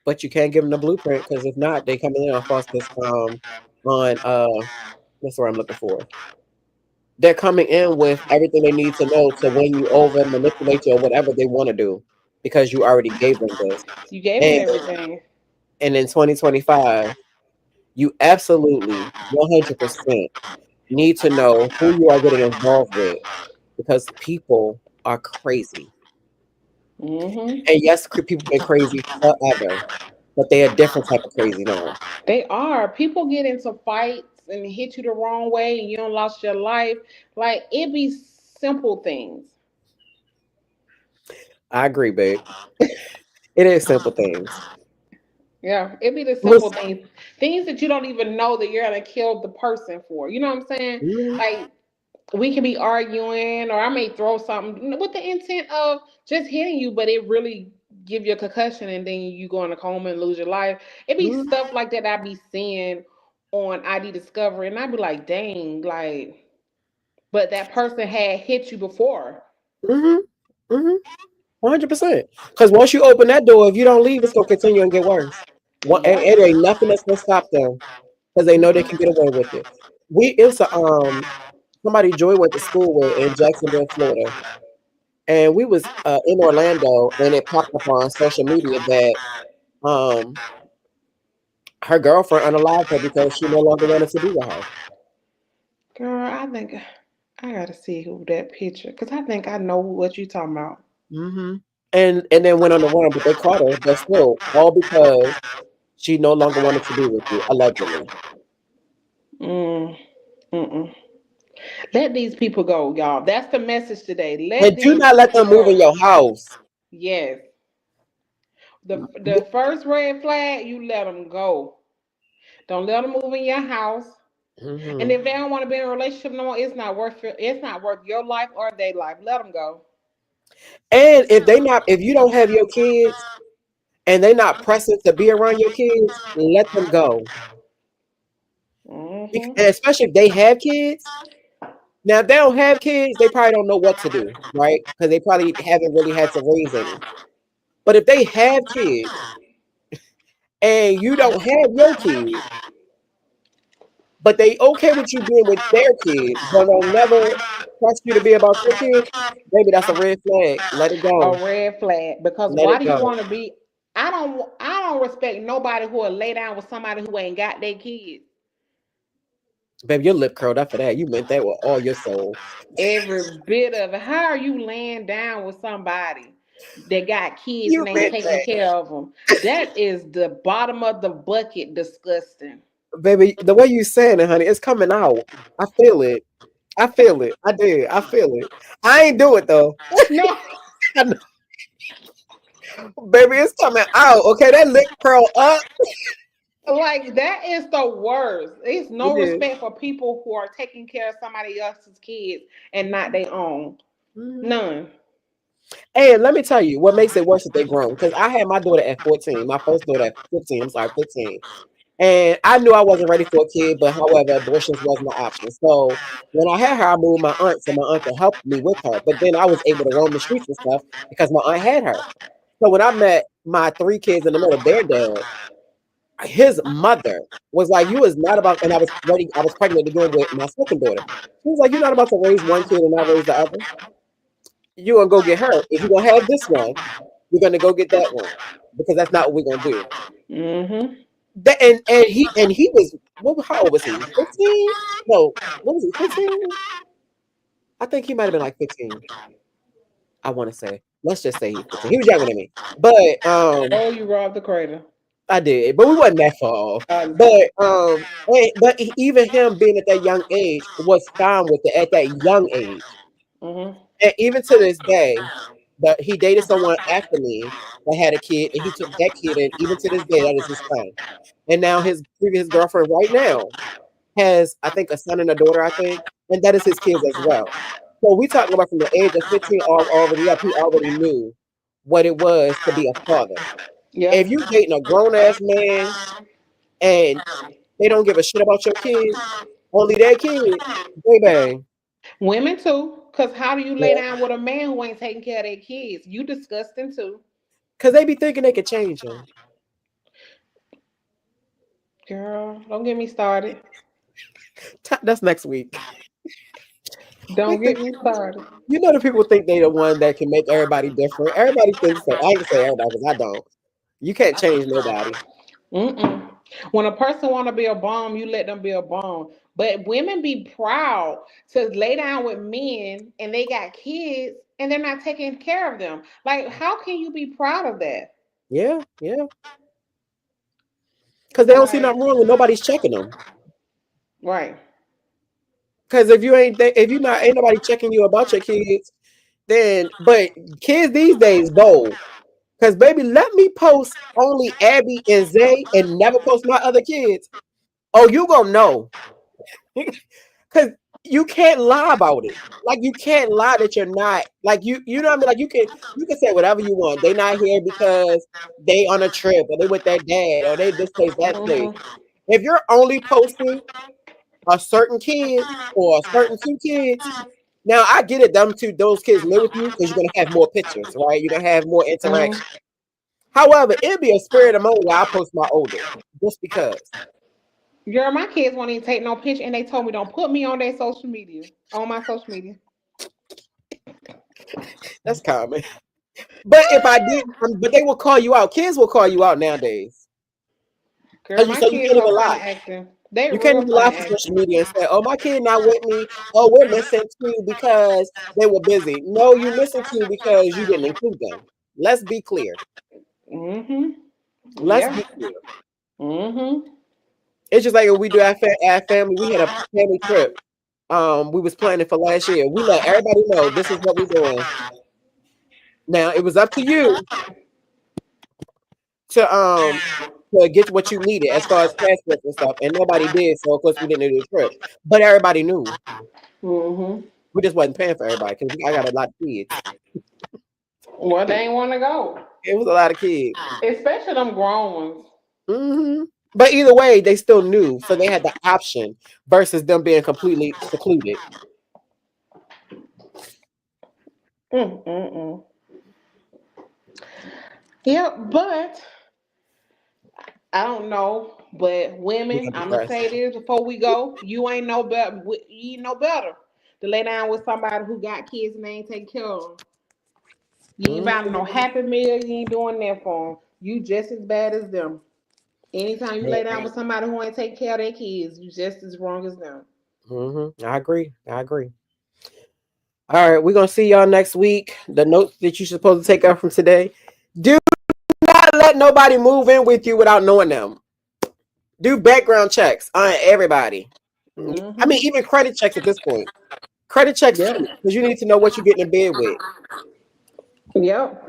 But you can't give them the blueprint because if not, they come in on Foster's on what's the word I'm looking for? They're coming in with everything they need to know to win you over, manipulate you, or whatever they want to do because you already gave them this. You gave them And everything. and in 2025, you absolutely 100% need to know who you are getting involved with because people are crazy. Hmm. And yes, people been crazy forever, but they are a different type of crazy now. They are. People get into fights and hit you the wrong way and you don't lost your life. Like it be simple things. I agree, babe. It is simple things. Yeah, it be the simple Was things. Things that you don't even know that you're gonna kill the person for. You know what I'm saying? mhm, Like we can be arguing or I may throw something with the intent of just hitting you, but it really give you a concussion and then you go in a coma and lose your life. It be mhm, stuff like that I be seeing on ID Discovery and I be like, dang, like, but that person had hit you before. mhm, mhm, 100%. Because once you open that door, if you don't leave, it's gonna continue and get worse. And Yep. it ain't nothing that's gonna stop them because they know they can get away with it. It was somebody Joy went to school with in Jacksonville, Florida, and we was in Orlando, and it popped up on social media that um her girlfriend unalived her because she no longer wanted to be with her. Girl, I think I gotta see who that picture because I think I know what you talking about. Hmm. And then went on the run, but they caught her. But still, all because she no longer wanted to be with you, allegedly. Mm, mm-mm. Let these people go, y'all. That's the message today. Let And do these not let people them move in go. your house. Yes. The first red flag, you let them go. Don't let them move in your house. And Hmm. if they don't want to be in a relationship no more, it's not worth your life or their life. Let them go. And if you don't have your kids and they're not pressing to be around your kids, let them go. Hmm. And especially if they have kids. Now, if they don't have kids, they probably don't know what to do, right? Because they probably haven't really had to raise any. But if they have kids and you don't have your kids, but they okay with you being with their kids, but they'll never trust you to be about your kids, maybe that's a red flag. Let it A go. red flag. Because Let why it do you go. want to be? I don't respect nobody who will lay down with somebody who ain't got their kids. Baby, your lip curled up for that. You meant that with all your soul. Every bit of it. How are you laying down with somebody that got kids You and ain't meant taking that. care of them? That is the bottom of the bucket disgusting. Baby, the way you saying it, honey, it's coming out. I feel it. I feel it. I did. I feel it. I ain't do it though. No, I know, baby, it's coming out. Okay, that lip curl up. like that is the worst. It's no It is. respect for people who are taking care of somebody else's kids and not their own. Mhm. None. And let me tell you what makes it worse if they grown. Because I had my daughter at 14, my first daughter at 15. I'm sorry, 15. And I knew I wasn't ready for a kid, but however, abortions wasn't an option. So when I had her, I moved my aunt, so my aunt could help me with her. But then I was able to roam the streets and stuff because my aunt had her. So when I met my three kids in the middle, their dad, his mother was like, "You is not about," and I was ready, I was pregnant again with my second daughter. She was like, "You're not about to raise one kid and not raise the other. You're gonna go get her. If you're gonna have this one, you're gonna go get that one. Because that's not what we're gonna do." Mm-hmm. That and he was what, how old was he? 15? No, what was he, 15? I think he might have been like 15. I want to say. Let's just say he's 15. He was younger than me. But Oh, you robbed the cradle. I did, but we wasn't that far off. Um, Even him being at that young age was fine with it at that young age. mm-hmm. And even to this day, that he dated someone after me that had a kid, and he took that kid, and even to this day, that is his son. And now his previous girlfriend right now has, I think, a son and a daughter, I think, and that is his kids as well. So we talking about from the age of 15 already up, he already knew what it was to be a father. If Yep. you dating a grown ass man and they don't give a shit about your kids, only their kid, baby. Women too. Cause how do you lay Yeah. down with a man who ain't taking care of their kids? You disgusting too. Cause they be thinking they could change them. Girl, don't get me started. That's next week. They Don't think, get me started. you know, the people think they the one that can make everybody different. Everybody thinks so. I ain't gonna say everybody because I don't. You can't change nobody. Mm-mm. When a person want to be a bomb, you let them be a bomb. But women be proud to lay down with men and they got kids and they're not taking care of them. Like, how can you be proud of that? Yeah, yeah. Because they don't see Like, nothing wrong with nobody's checking them. right. Because if you not ain't nobody checking you about your kids, then but kids these days bold. Because baby, let me post only Abby and Zay and never post my other kids. Oh, you gonna know. Because you can't lie about it. Like you can't lie that you're not like you know what I mean? Like you can say whatever you want. They not here because they on a trip or they with their dad or they this place, that place. Hmm. If you're only posting a certain kid or a certain two kids, now I get it, those kids live with you because you're gonna have more pictures, right? You're gonna have more interaction. Hmm. However, it'd be a spirit of moment where I post my oldest just because. Girl, my kids won't even take no picture and they told me don't put me on their social media, on my social media. That's common. But if I did, but they will call you out. Kids will call you out nowadays. Girl, my So you kids can't so even funny lie. acting. They You can't real even lie funny for acting. social media and say, "Oh, my kid not with me. Oh, we're missing two because they were busy." No, you missing two because you didn't include them. Let's be clear. Mm-hmm. Let's Yeah. be clear. Mm-hmm. It's just like when we do our family. We had a family trip. We was planning for last year. We let everybody know this is what we're doing. Now it was up to you to get what you needed as far as passports and stuff, and nobody did. So of course we didn't do the trip, but everybody knew. Mm-hmm. We just wasn't paying for everybody because I got a lot of kids. Well, they ain't want to go, It was a lot of kids. especially them grown ones. But either way, they still knew, so they had the option versus them being completely secluded. Mm-mm-mm. Yeah, but I don't know. But We women, got I'm gonna depressed. say this before we go: you ain't no better. You ain't no better to lay down with somebody who got kids and they ain't taking care of them. You ain't buying no Mhm. Happy Meal. You ain't doing that for them. You just as bad as them. Anytime you lay down with somebody who ain't taking care of their kids, you just as wrong as them. I agree. I agree. All right, we're gonna see y'all next week. The notes that you're supposed to take out from today: do not let nobody move in with you without knowing them. Do background checks on everybody. I mean, even credit checks at this point. Credit checks Yep. too, because you need to know what you're getting in bed with. Yep.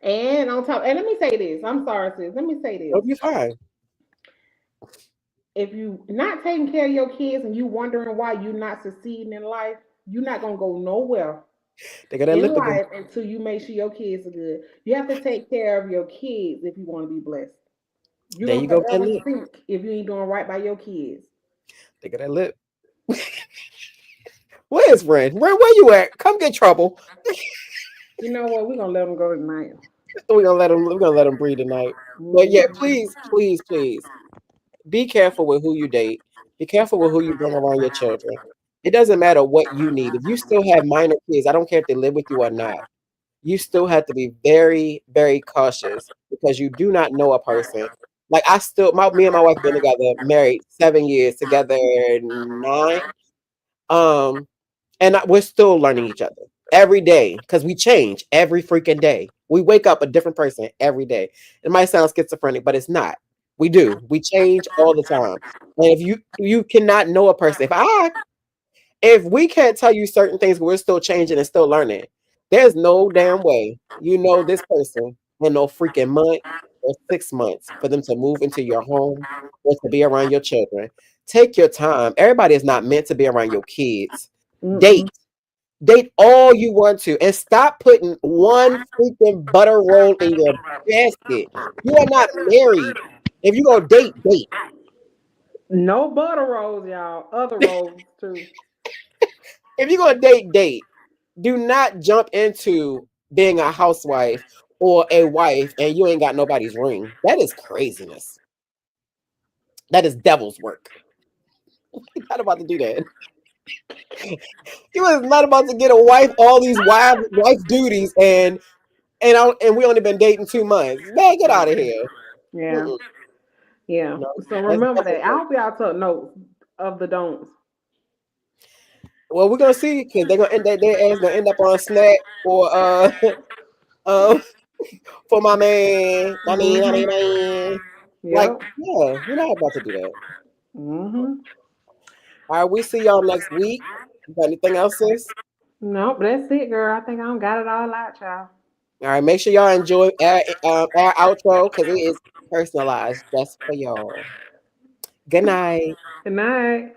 And on top, and let me say this. I'm sorry, sis. Let me say this. It'll be fine. If you not taking care of your kids and you wondering why you're not succeeding in life, you're not gonna go nowhere They got that in lip again. life until you make sure your kids are good. You have to take care of your kids if you want to be blessed. You're There gonna you go, forever Kelly. sink if you ain't doing right by your kids. They got that lip. Where's Ren? Ren, where you at? Come get trouble. You know what? We're gonna let them go tonight. We're gonna let them breathe tonight. But yeah, please, be careful with who you date. Be careful with who you bring around your children. It doesn't matter what you need. If you still have minor kids, I don't care if they live with you or not. You still have to be very, very cautious because you do not know a person. Like me and my wife been together, married 7 years, together 9. And we're still learning each other every day because we change every freaking day. We wake up a different person every day. It might sound schizophrenic, but it's not. We do. We change all the time. And if you cannot know a person, if we can't tell you certain things, we're still changing and still learning. There's no damn way you know this person in no freaking month or 6 months for them to move into your home or to be around your children. Take your time. Everybody is not meant to be around your kids. Date all you want to and stop putting one freaking butter roll in your basket. You are not married. If you go date. No butter rolls, y'all. Other rolls too. If you're gonna date. Do not jump into being a housewife or a wife and you ain't got nobody's ring. That is craziness. That is devil's work. You're not about to do that. You was not about to get a wife all these wife duties and we only been dating 2 months. Man, get out of here. Yeah. Yeah. No, So remember that's that. I hope y'all took notes of the don'ts. Well, we're gonna see because they're gonna their ass gonna end up on Snap for for my man. Like, yeah, you're not about to do that. All right, we see y'all next week. You got anything else, sis? Nope, that's it, girl. I think I don't got it all out, y'all. All right, make sure y'all enjoy our outro because it is personalized just for y'all. Good night. Good night.